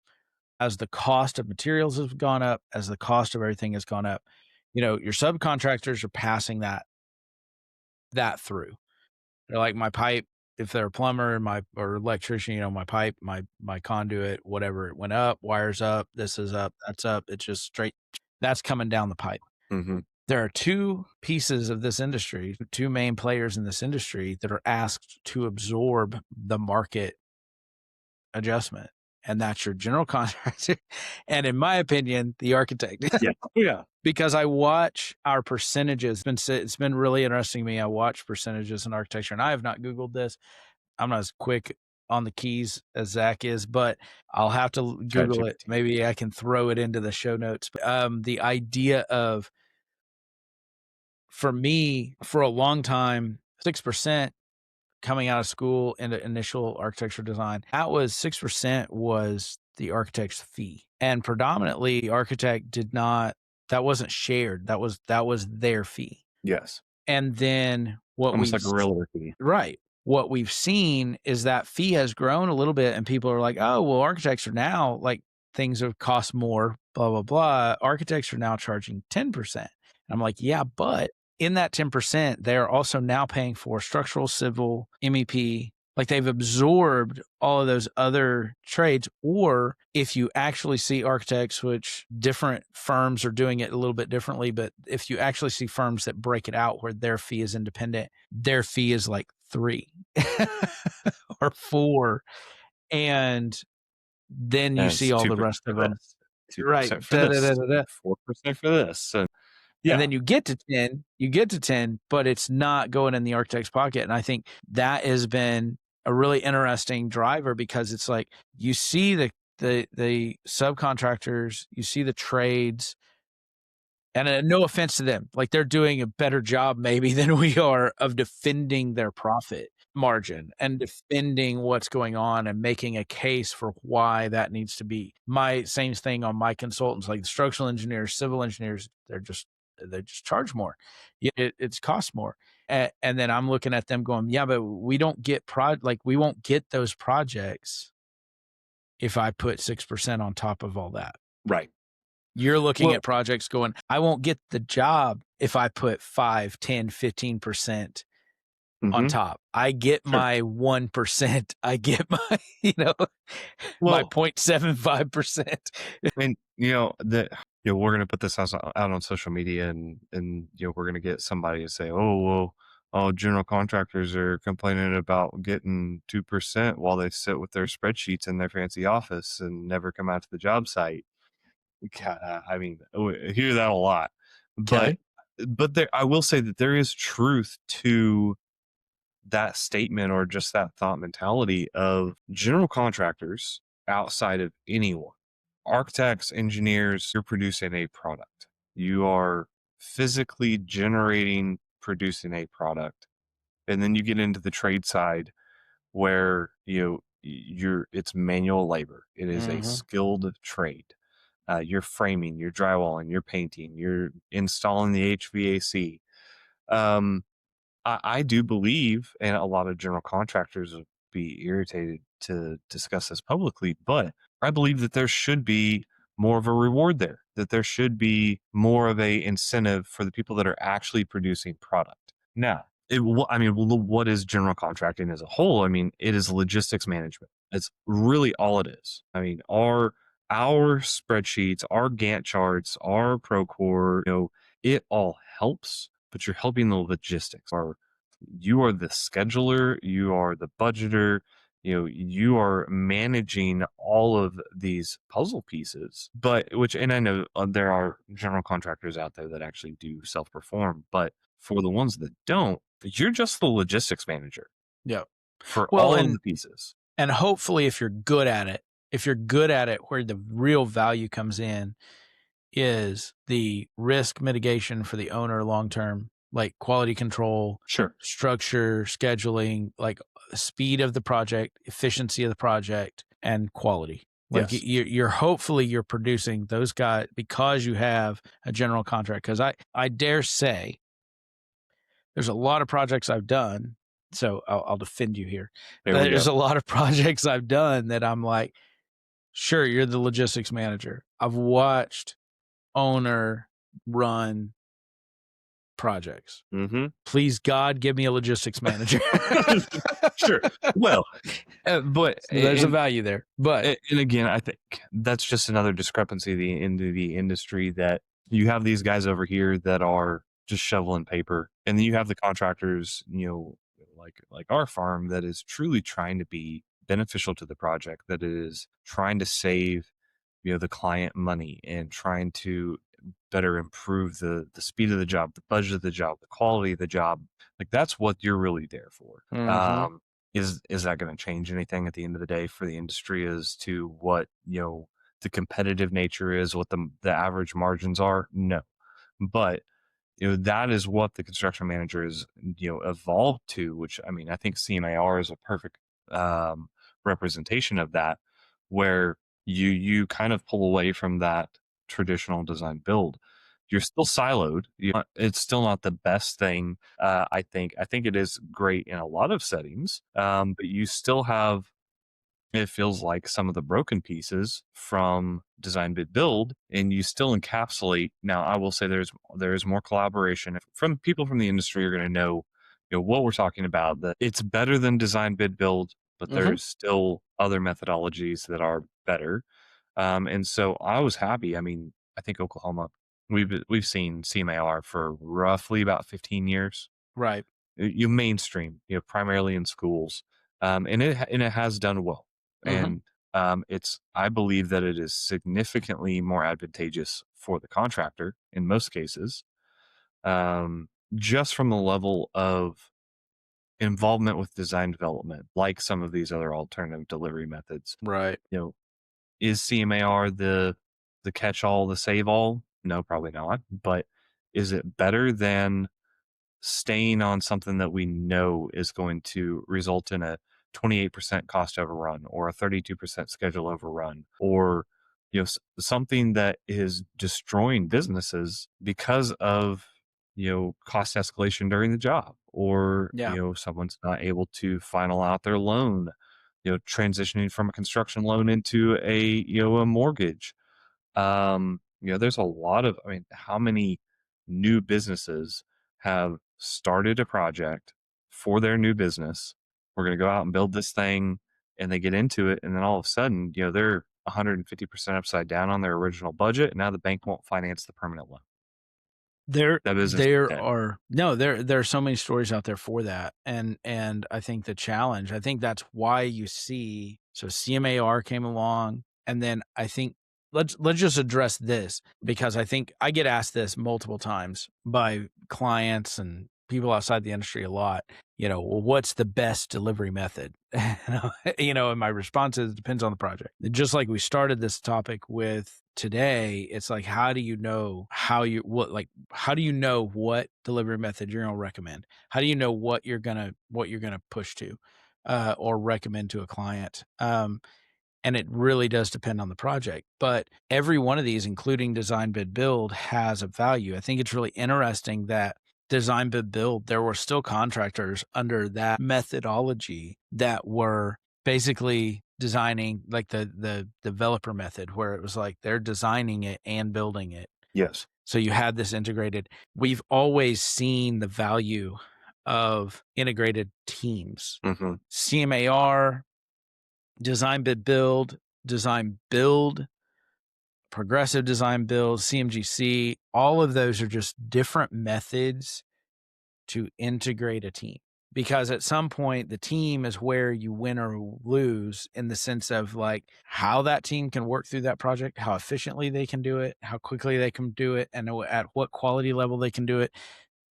as the cost of materials has gone up, as the cost of everything has gone up, your subcontractors are passing that through. They're like my pipe, if they're a plumber, my or electrician, my pipe, my conduit, whatever, it went up, wires up, this is up, that's up. It's just straight that's coming down the pipe. Hmm. There are two pieces of this industry, two main players in this industry that are asked to absorb the market adjustment, and that's your general contractor and, in my opinion, the architect. Yeah. Oh, yeah. Because I watch our percentages. It's been really interesting to me. I watch percentages in architecture, and I have not Googled this. I'm not as quick on the keys as Zach is, but I'll have to Google it. ChatGPT. Maybe I can throw it into the show notes. The idea of, for me, for a long time, 6% coming out of school into initial architecture design, that was 6% was the architect's fee. And predominantly the architect that wasn't shared. That was their fee. Yes. And then Almost like a realtor fee. right. What we've seen is that fee has grown a little bit, and people are like, oh, well, architects are now like things have cost more, blah, blah, blah. Architects are now charging 10%. I'm like, yeah, but in that 10%, they're also now paying for structural, civil, MEP. Like they've absorbed all of those other trades. Or if you actually see architects, which different firms are doing it a little bit differently, but if you actually see firms that break it out where their fee is independent, their fee is like 3 or 4. And then you And see it's all the 2% rest for of them. this, Right. 2% for Da, da, da, this, da, da. 4% for this. So And yeah, then you get to 10, but it's not going in the architect's pocket. And I think that has been a really interesting driver, because it's like you see the subcontractors, you see the trades, and no offense to them, like they're doing a better job maybe than we are of defending their profit margin and defending what's going on and making a case for why that needs to be. My same thing on my consultants, like the structural engineers, civil engineers, they just charge more. Yeah, it's cost more. And then I'm looking at them going, yeah, but we don't get we won't get those projects if I put 6% on top of all that. right. You're looking Well, at projects going, I won't get the job if I put 5, 10, 15% on mhm, top. I get sure. my 1%. I get my, my Well, 0.75%. and we're gonna put this out on social media, and we're gonna get somebody to say, oh well, oh, general contractors are complaining about getting 2% while they sit with their spreadsheets in their fancy office and never come out to the job site. I mean, I hear that a lot, but Okay. I will say that there is truth to that statement, or just that thought mentality of general contractors outside of anyone. Architects, engineers, you're producing a product. You are physically generating, producing a product. And then you get into the trade side where it's manual labor. It is a Mhm. skilled trade. You're framing, you're drywalling, you're painting, you're installing the HVAC. Um, I do believe, and a lot of general contractors would be irritated to discuss this publicly, but I believe that there should be more of a reward there, that there should be more of a incentive for the people that are actually producing product. Now, what is general contracting as a whole? I mean, it is logistics management. It's really all it is. I mean, our our spreadsheets, our Gantt charts, our Procore, it all helps, but you're helping the logistics. You are the scheduler, you are the budgeter, you are managing all of these puzzle pieces. And I know there are general contractors out there that actually do self-perform, but for the ones that don't, you're just the logistics manager Yeah. for Well, all of the pieces. and hopefully if you're good at it, where the real value comes in is the risk mitigation for the owner long term, like quality control, Sure. structure, scheduling, like speed of the project, efficiency of the project, and quality. Like Yes. you're hopefully you're producing those guys because you have a general contract. Because I dare say there's a lot of projects I've done. So I'll defend you here. There we There's go. a lot of projects I've done that I'm like, sure, you're the logistics manager. I've watched owner run projects. Mm-hmm. Please God, give me a logistics manager. Sure. Well, but So there's a value there. But and again, I think that's just another discrepancy into the industry, that you have these guys over here that are just shoveling paper, and then you have the contractors, like our farm, that is truly trying to be beneficial to the project, that is trying to save, the client money, and trying to better improve the speed of the job, the budget of the job, the quality of the job. Like, that's what you're really there for. Mhm. Is that going to change anything at the end of the day for the industry as to what, the competitive nature is, what the average margins are? No. But that is what the construction manager is, evolved to, which, I mean, I think CMAR is a perfect um, representation of that, where you kind of pull away from that traditional design build. You're still siloed. It's still not the best thing. I think it is great in a lot of settings, but you still have, it feels like, some of the broken pieces from design bid build, and you still encapsulate. Now, I will say there's more collaboration from people from the industry are going to know, what we're talking about, that it's better than design bid build, but Mhm. there's still other methodologies that are better. And so I was happy. I mean, I think Oklahoma, we've seen CMAR for roughly about 15 years. Right. You mainstream, primarily in schools, and it has done well. Mhm. And I believe that it is significantly more advantageous for the contractor in most cases, just from the level of involvement with design development, like some of these other alternative delivery methods. Right. You know, is CMAR the catch all, the save all? No, probably not. But is it better than staying on something that we know is going to result in a 28% cost overrun, or a 32% schedule overrun, or something that is destroying businesses because of cost escalation during the job, or Yeah. someone's not able to final out their loan, transitioning from a construction loan into a mortgage. There's a lot of, I mean, how many new businesses have started a project for their new business? We're going to go out and build this thing, and they get into it, and then all of a sudden, they're 150% upside down on their original budget, and now the bank won't finance the permanent loan. There That business is there dead. are no, there are so many stories out there for that, and I think the challenge, I think that's why you see so CMAR came along, and then I think let's just address this, because I think I get asked this multiple times by clients and people outside the industry a lot. Well, what's the best delivery method? And my response is, it depends on the project. Just like we started this topic with today, it's like, how do you know what delivery method you're going to recommend? How do you know what you're going to push to or recommend to a client? And it really does depend on the project. But every one of these, including design bid build, has a value. I think it's really interesting that design bid build, there were still contractors under that methodology that were basically designing like the developer method, where it was like they're designing it and building it. Yes. So you had this integrated. We've always seen the value of integrated teams. Hmm. CMAR, design bid build, design build. progressive design build, CMGC, all of those are just different methods to integrate a team. Because at some point, the team is where you win or lose in the sense of like how that team can work through that project, how efficiently they can do it, how quickly they can do it, and at what quality level they can do it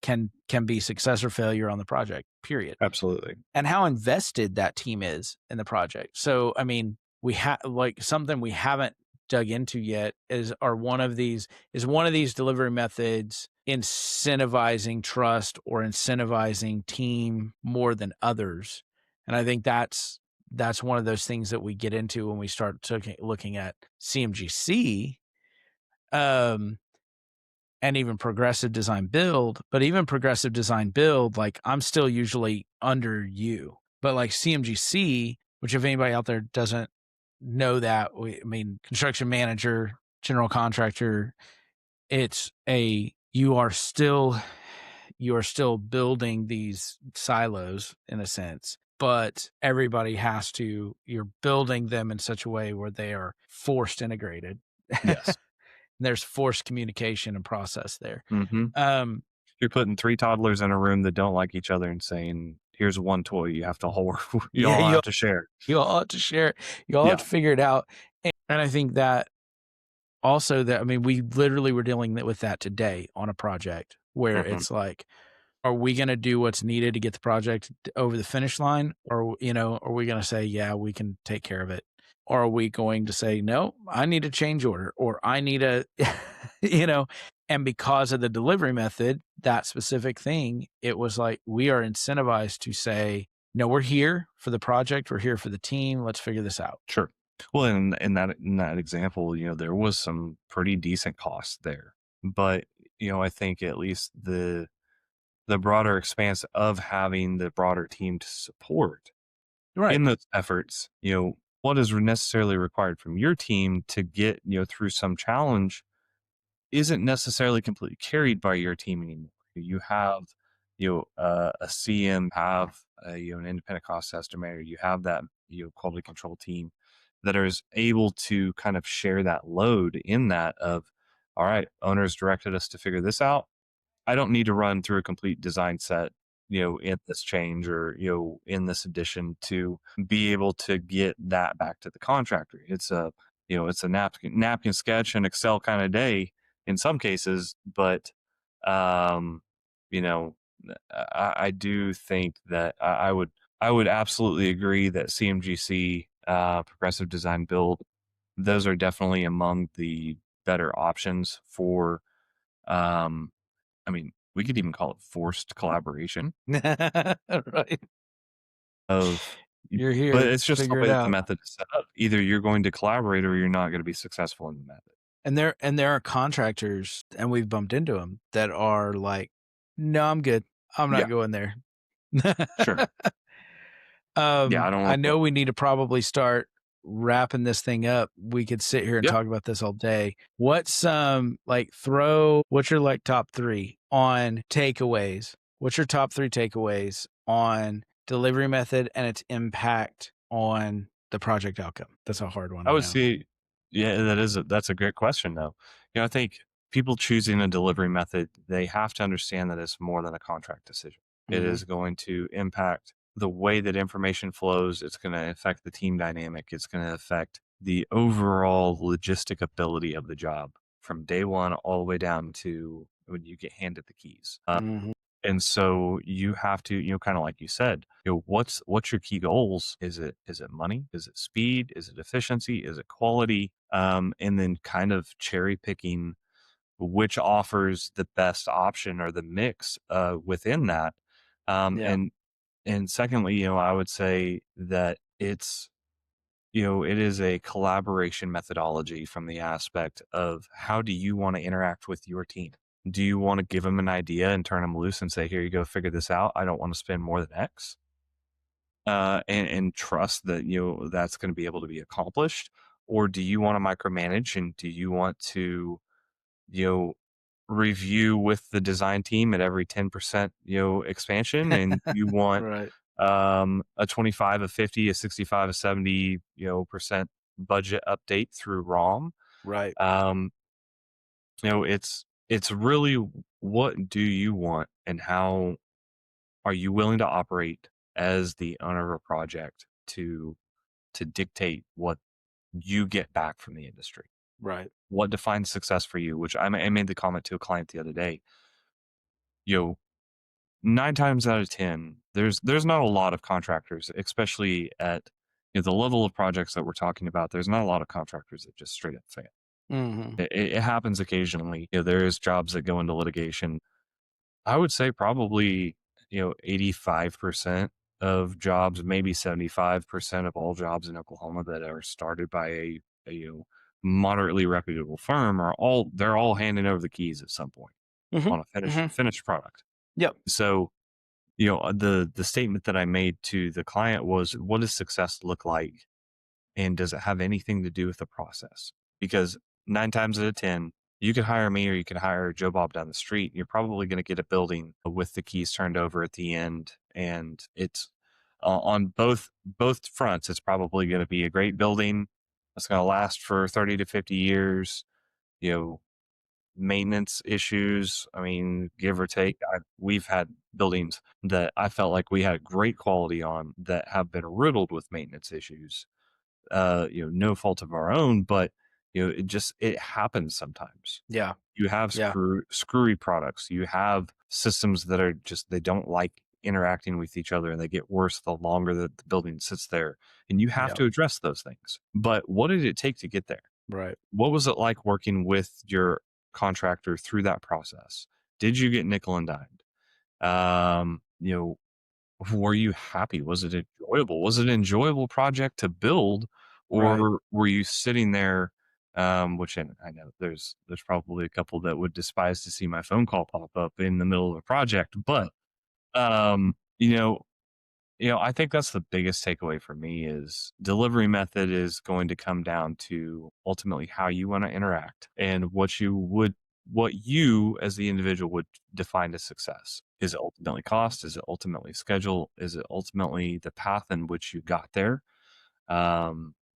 can be success or failure on the project, period. Absolutely. And how invested that team is in the project. So, I mean, we have like something we haven't dug into yet is one of these delivery methods incentivizing trust or incentivizing team more than others. And I think that's one of those things that we get into when we start looking at CMGC. And even progressive design build, but even progressive design build, like I'm still usually under you. But like CMGC, which if anybody out there doesn't know that, I mean, construction manager, general contractor, you are still building these silos in a sense, but everybody you're building them in such a way where they are forced integrated. Yes. There's forced communication and process there. Mm-hmm. You're putting 3 toddlers in a room that don't like each other and saying, "Here's one toy you have to hold. You all have to share." You all have to share it. You all have to figure it out. And I think that also I mean, we literally were dealing with that today on a project where it's like, are we going to do what's needed to get the project over the finish line? Or, are we going to say, yeah, we can take care of it? Or are we going to say, no, I need a change order or I need a, and because of the delivery method, that specific thing, it was like, we are incentivized to say, no, we're here for the project. We're here for the team. Let's figure this out. Sure. Well, in that example, there was some pretty decent costs there, but, I think at least the broader expanse of having the broader team to support in those efforts, what is necessarily required from your team to get, through some challenge isn't necessarily completely carried by your team anymore. You have, a CM, have an independent cost estimator, you have that, quality control team that is able to kind of share that load in that of, all right, owners directed us to figure this out. I don't need to run through a complete design set, in this change or, in this addition to be able to get that back to the contractor. It's a napkin sketch and Excel kind of day in some cases, but, um, you know, I do think that I would absolutely agree that CMGC, progressive design build, those are definitely among the better options for, um, I mean, we could even call it forced collaboration Right. of, You're but here, it's just the figure it way that the out. method is set up. Either you're going to collaborate or you're not going to be successful in the method. And there are contractors, and we've bumped into them that are like, no, I'm good. I'm not Yeah, going there. sure. Yeah, I don't I want to. know we need to probably start wrapping this thing up. We could sit here and Yeah. talk about this all day. What's what's your like top 3 on takeaways? What's your top 3 takeaways on delivery method and its impact on the project outcome? That's a hard one, I I would know. say, yeah, that's a great question though. I think people choosing a delivery method, they have to understand that it's more than a contract decision. It Mhm. is going to impact the way that information flows. It's going to affect the team dynamic. It's going to affect the overall logistic ability of the job from day one all the way down to when you get handed the keys. Mhm. And so you have to, kind of like you said, what's your key goals? Is it money? Is it speed? Is it efficiency? Is it quality? And then kind of cherry picking which offers the best option or the mix within that. Yeah. And secondly, I would say that it is a collaboration methodology from the aspect of how do you want to interact with your team? Do you want to give them an idea and turn them loose and say, here you go, figure this out? I don't want to spend more than X. And trust that, that's going to be able to be accomplished. Or do you want to micromanage and do you want to, you know, review with the design team at every 10%, expansion, and you want Right. a 25, a 50, a 65, a 70, percent budget update through ROM. Right. Um, it's really what do you want and how are you willing to operate as the owner of a project to dictate what you get back from the industry? Right. What defines success for you? Which I made the comment to a client the other day. You know, 9 times out of 10, there's not a lot of contractors, especially at, the level of projects that we're talking about, there's not a lot of contractors that just straight up fail. Hmm. It happens occasionally. There is jobs that go into litigation. I would say probably, 85% of jobs, maybe 75% of all jobs in Oklahoma that are started by a moderately reputable firm they're all handing over the keys at some point Hmm. on a finished Hmm. finished product. Yep. So, the statement that I made to the client was, what does success look like? And does it have anything to do with the process? Because 9 times out of 10, you could hire me or you could hire Joe Bob down the street. You're probably going to get a building with the keys turned over at the end. And it's on both fronts, it's probably going to be a great building that's going to last for 30 to 50 years. You know, maintenance issues. I mean, give or take, we've had buildings that I felt like we had great quality on that have been riddled with maintenance issues. No fault of our own, but it happens sometimes. Yeah. You have Yeah. screwy products. You have systems that are just they don't like interacting with each other and they get worse the longer that the building sits there. And you have Yeah. to address those things. But what did it take to get there? Right. What was it like working with your contractor through that process? Did you get nickel and dimed? Um, you know, were you happy? Was it enjoyable? Was it an enjoyable project to build, Right. or were you sitting there? Which I know there's probably a couple that would despise to see my phone call pop up in the middle of a project, but um, you know, I think that's the biggest takeaway for me is delivery method is going to come down to ultimately how you want to interact and what you as the individual would define as success. Is it ultimately cost? Is it ultimately schedule? Is it ultimately the path in which you got there?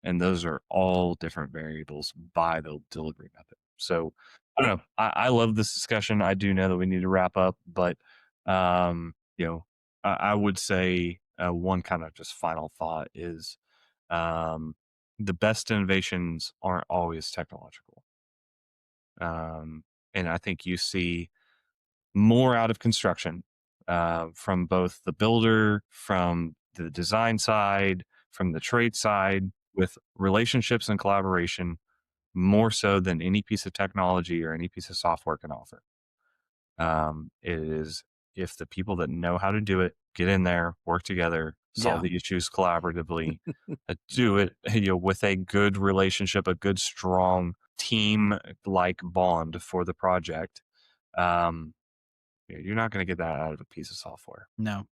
And those are all different variables by the delivery method. So I don't know. I love this discussion. I do know that we need to wrap up, but um, you know, I would say one kind of just final thought is um, the best innovations aren't always technological. Um, and I think you see more out of construction from both the builder, from the design side, from the trade side, with relationships and collaboration more so than any piece of technology or any piece of software can offer. It is if the people that know how to do it get in there, work together, solve Yeah. the issues collaboratively, do it with a good relationship, a good strong team like bond for the project. Um, you're not going to get that out of a piece of software. No.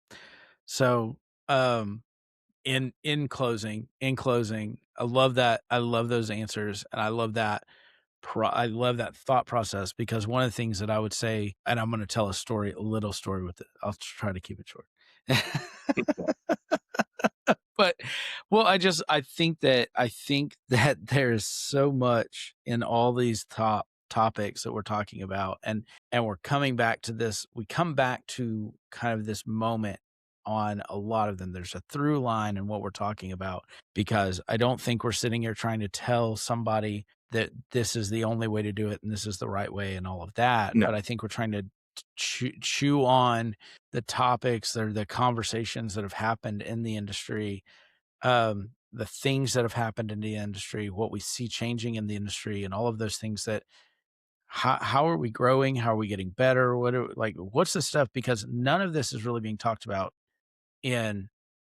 So, um, in closing, I love that. I love those answers, and I love that. I love that thought process because one of the things that I would say, and I'm going to tell a little story with it. I'll try to keep it short. But well, I think that there's so much in all these topics that we're talking about, and we're coming back to this. We come back to kind of this moment on a lot of them. There's a through line in what we're talking about because I don't think we're sitting here trying to tell somebody that this is the only way to do it and this is the right way and all of that. No, But I think we're trying to chew on the topics or the conversations that have happened in the industry, the things that have happened in the industry, what we see changing in the industry, and all of those things that how are we growing? How are we getting better? What's the stuff? Because none of this is really being talked about in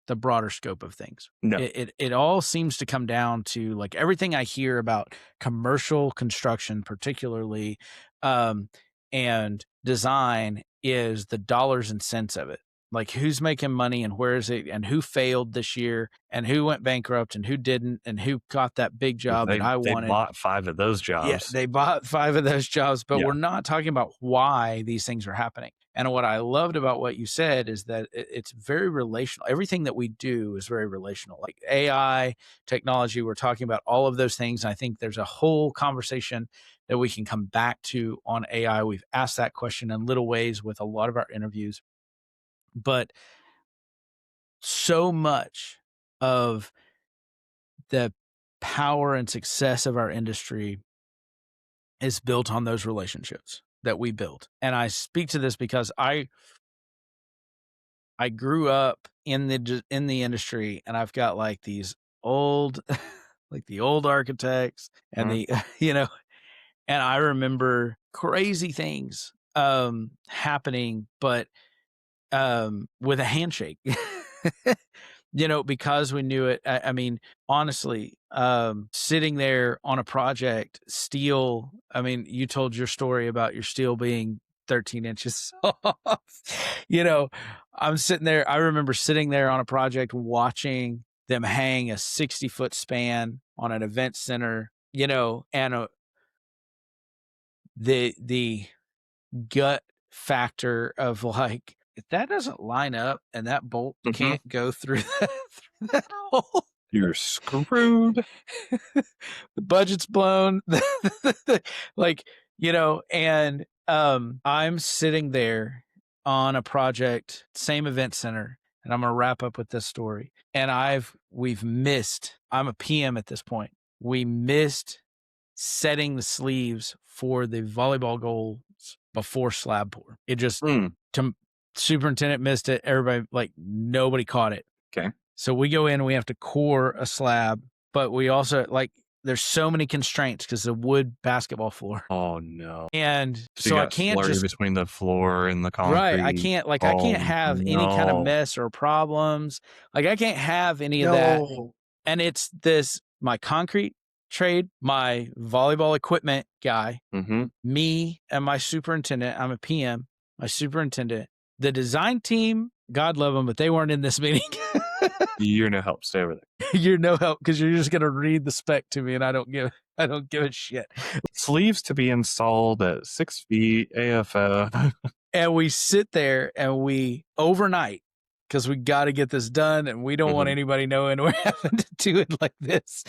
the broader scope of things. no, It all seems to come down to like everything I hear about commercial construction, particularly, um, and design is the dollars and cents of it. Like who's making money and where is it and who failed this year and who went bankrupt and who didn't and who got that big Well, job that I they wanted. bought 5 of those Yeah, jobs. they bought 5 of those jobs, but Yeah. we're not talking about why these things are happening. And what I loved about what you said is that it's very relational. Everything that we do is very relational. Like AI, technology, we're talking about all of those things. I think there's a whole conversation that we can come back to on AI. We've asked that question in little ways with a lot of our interviews, but so much of the power and success of our industry is built on those relationships that we built. And I speak to this because I grew up in the industry, and I've got like these old like the old architects and Mhm. the you know, and I remember crazy things happening, but with a handshake. Because we knew it. I mean, honestly, sitting there on a project, steel. I mean, you told your story about your steel being 13 inches off. you know, I'm sitting there. I remember sitting there on a project watching them hang a 60-foot span on an event center, and the gut factor of like, if that doesn't line up and that bolt Mhm. can't go through that hole, You're screwed. the budget's blown. like, and I'm sitting there on a project, same event center, and I'm gonna wrap up with this story. And we've missed, I'm a PM at this point. We missed setting the sleeves for the volleyball goals before slab pour. It just, Mm, superintendent missed it. Everybody, like, nobody caught it. okay. So we go in, we have to core a slab, but we also, like, there's so many constraints because the wood basketball floor. Oh, no. And So you so I got can't slurry just, between the floor and the right. concrete. I Oh, can't have any kind of no. mess or problems. Like, I can't have any of that. No. And it's this, my concrete trade, my volleyball equipment guy, Mhm. me and my superintendent. I'm a PM, my superintendent, the design team, God love them, but they weren't in this meeting. You're no help. Stay over there. You're no help because you're just gonna read the spec to me, and I don't give a shit. Sleeves to be installed at 6 feet AFF. And we sit there and we overnight because we got to get this done, and we don't want Mhm. anybody knowing we're having to do it like this.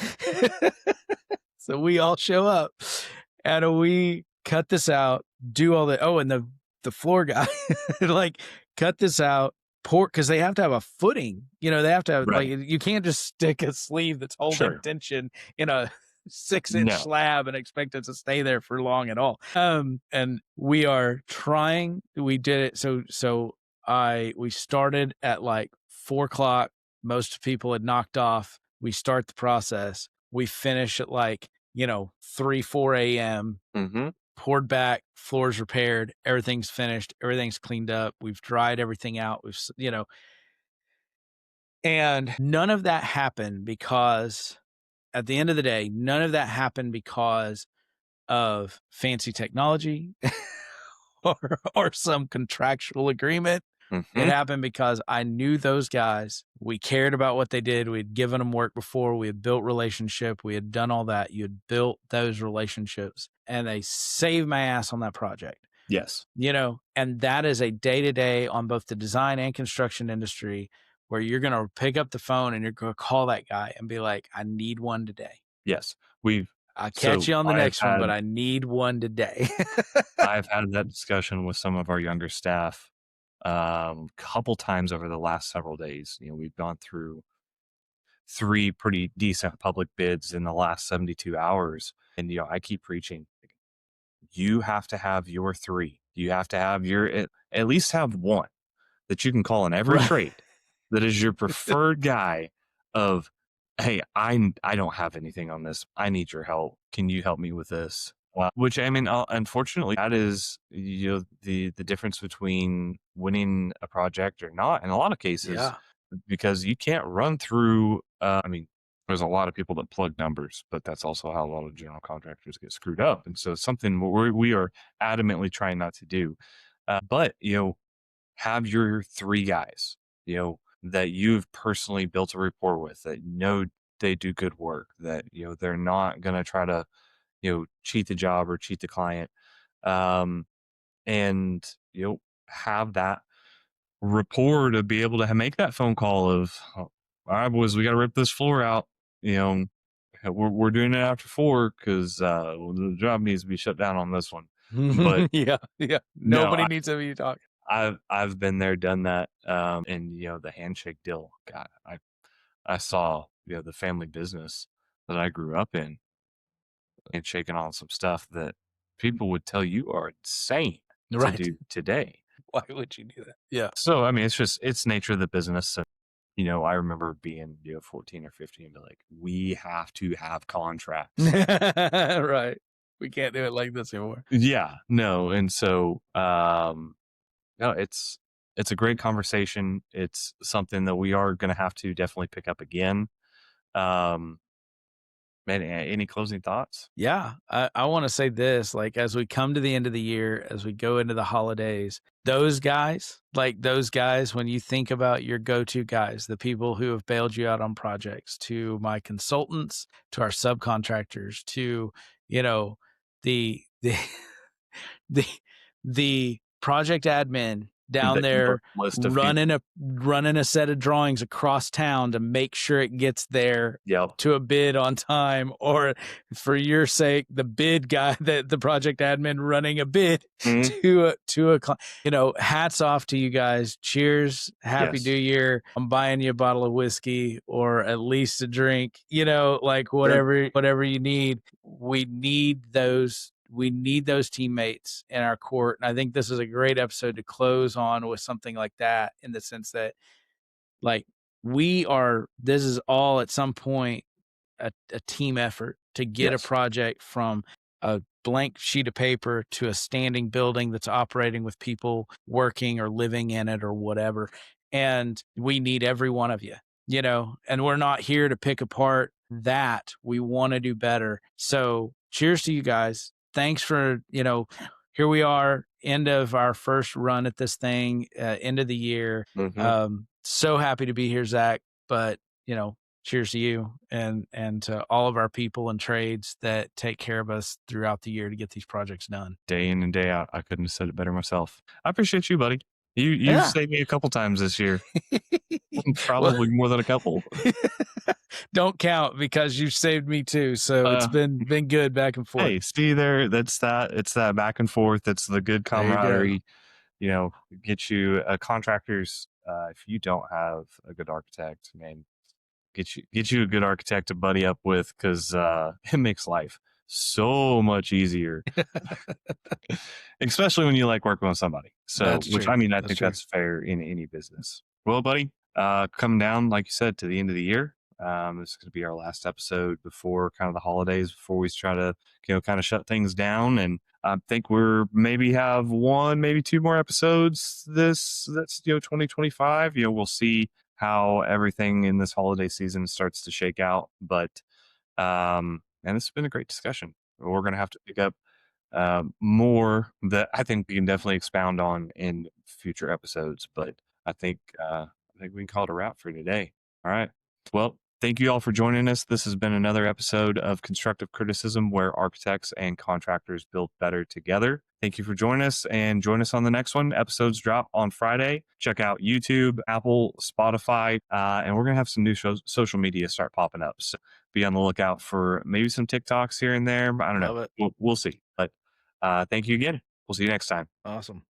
So we all show up, and we cut this out, do all the and the floor guy like cut this out, pour, because they have to have a footing. They have to have, like, Right. you can't just stick a sleeve that's holding Sure. tension in a 6-inch No. slab and expect it to stay there for long at all. And we are trying. We did it. We started at like 4 o'clock. Most people had knocked off. We start the process. We finish at like 3, 4 a.m. Mhm. Poured back, floors repaired, everything's finished, everything's cleaned up. We've dried everything out. And none of that happened because, at the end of the day, none of that happened because of fancy technology or some contractual agreement. It Mhm. happened because I knew those guys. We cared about what they did. We had given them work before. We had built relationship. We had done all that. You had built those relationships, and they saved my ass on that project. Yes. And that is a day-to-day on both the design and construction industry, where you're going to pick up the phone and you're going to call that guy and be like, I need one today. Yes. We've I'll catch so you on the I've next one, but had I need one today. I've had that discussion with some of our younger staff, couple times over the last several days. We've gone through 3 pretty decent public bids in the last 72 hours, and, I keep preaching, you have to have your 3. You have to have at least have 1 that you can call in every Right. trade that is your preferred guy of, "Hey, I don't have anything on this. I need your help. Can you help me with this?" Which, I mean, unfortunately, that is, the difference between winning a project or not in a lot of cases, Yeah. because you can't run through, I mean, there's a lot of people that plug numbers, but that's also how a lot of general contractors get screwed up, and so it's something we are adamantly trying not to do. But, have your 3 guys, that you've personally built a rapport with, that know they do good work, that, they're not gonna try to, cheat the job or cheat the client. Um, and, have that rapport to be able to make that phone call of, "Oh, all right, boys, we got to rip this floor out. You know, we're doing it after 4 because the job needs to be shut down on this one." But Yeah, yeah. no, Nobody needs to be talking. I've been there, done that, and the handshake deal. God, I saw the family business that I grew up in and shaking on some stuff that people would tell you are insane to Right. do today. Why would you do that? Yeah. So, I mean, it's nature of the business. And, I remember being, 14 or 15, but like, we have to have contracts. Right. We can't do it like this anymore. Yeah, no. And so, no, it's a great conversation. It's something that we are going to have to definitely pick up again. Um, Man, any closing thoughts? Yeah, I want to say this, like, as we come to the end of the year, as we go into the holidays, those guys, when you think about your go-to guys, the people who have bailed you out on projects, to my consultants, to our subcontractors, to, the the the project admin down The there list of people. running a set of drawings across town to make sure it gets there Yep. to a bid on time, or for your sake, the bid guy, the project admin running a bid Mhm. to a hats off to you guys. Cheers, happy new Yes. year. I'm buying you a bottle of whiskey or at least a drink, like Sure. whatever you need. We need those teammates in our court. And I think this is a great episode to close on with something like that, in the sense that, like, this is all at some point a team effort to get a Yes. project from a blank sheet of paper to a standing building that's operating with people working or living in it or whatever. And we need every one of you, and we're not here to pick apart that. We want to do better. So cheers to you guys. Thanks for, here we are, end of our first run at this thing, end of the year. Hmm. So happy to be here, Zach. But, cheers to you and to all of our people and trades that take care of us throughout the year to get these projects done. Day in and day out. I couldn't have said it better myself. I appreciate you, buddy. You've Yeah. saved me a couple times this year. Well, Probably more than a couple. don't count, because you saved me too. So it's Uh, been good back and forth. hey, see there, it's that back and forth. It's the good There you go. camaraderie, you know, get you contractors. If you don't have a good architect, man, get you a good architect to buddy up with, because it makes life so much easier, especially when you like working with somebody. So, That's which true. I mean, I That's think true. that's fair in any business. Well, buddy, coming down, like you said, to the end of the year. This is going to be our last episode before kind of the holidays, before we try to, kind of shut things down. And I think we're maybe have one, maybe 2 more episodes. That's 2025. We'll see how everything in this holiday season starts to shake out. But and this has been a great discussion. We're going to have to pick up more that I think we can definitely expound on in future episodes. But I think we can call it a wrap for today. All right. Well, thank you all for joining us. This has been another episode of Constructive Criticism, where architects and contractors build better together. Thank you for joining us, and join us on the next one. Episodes drop on Friday. Check out YouTube, Apple, Spotify, and we're going to have some new social media start popping up. So be on the lookout for maybe some TikToks here and there. I don't know. Love it. We'll see. But thank you again. We'll see you next time. Awesome.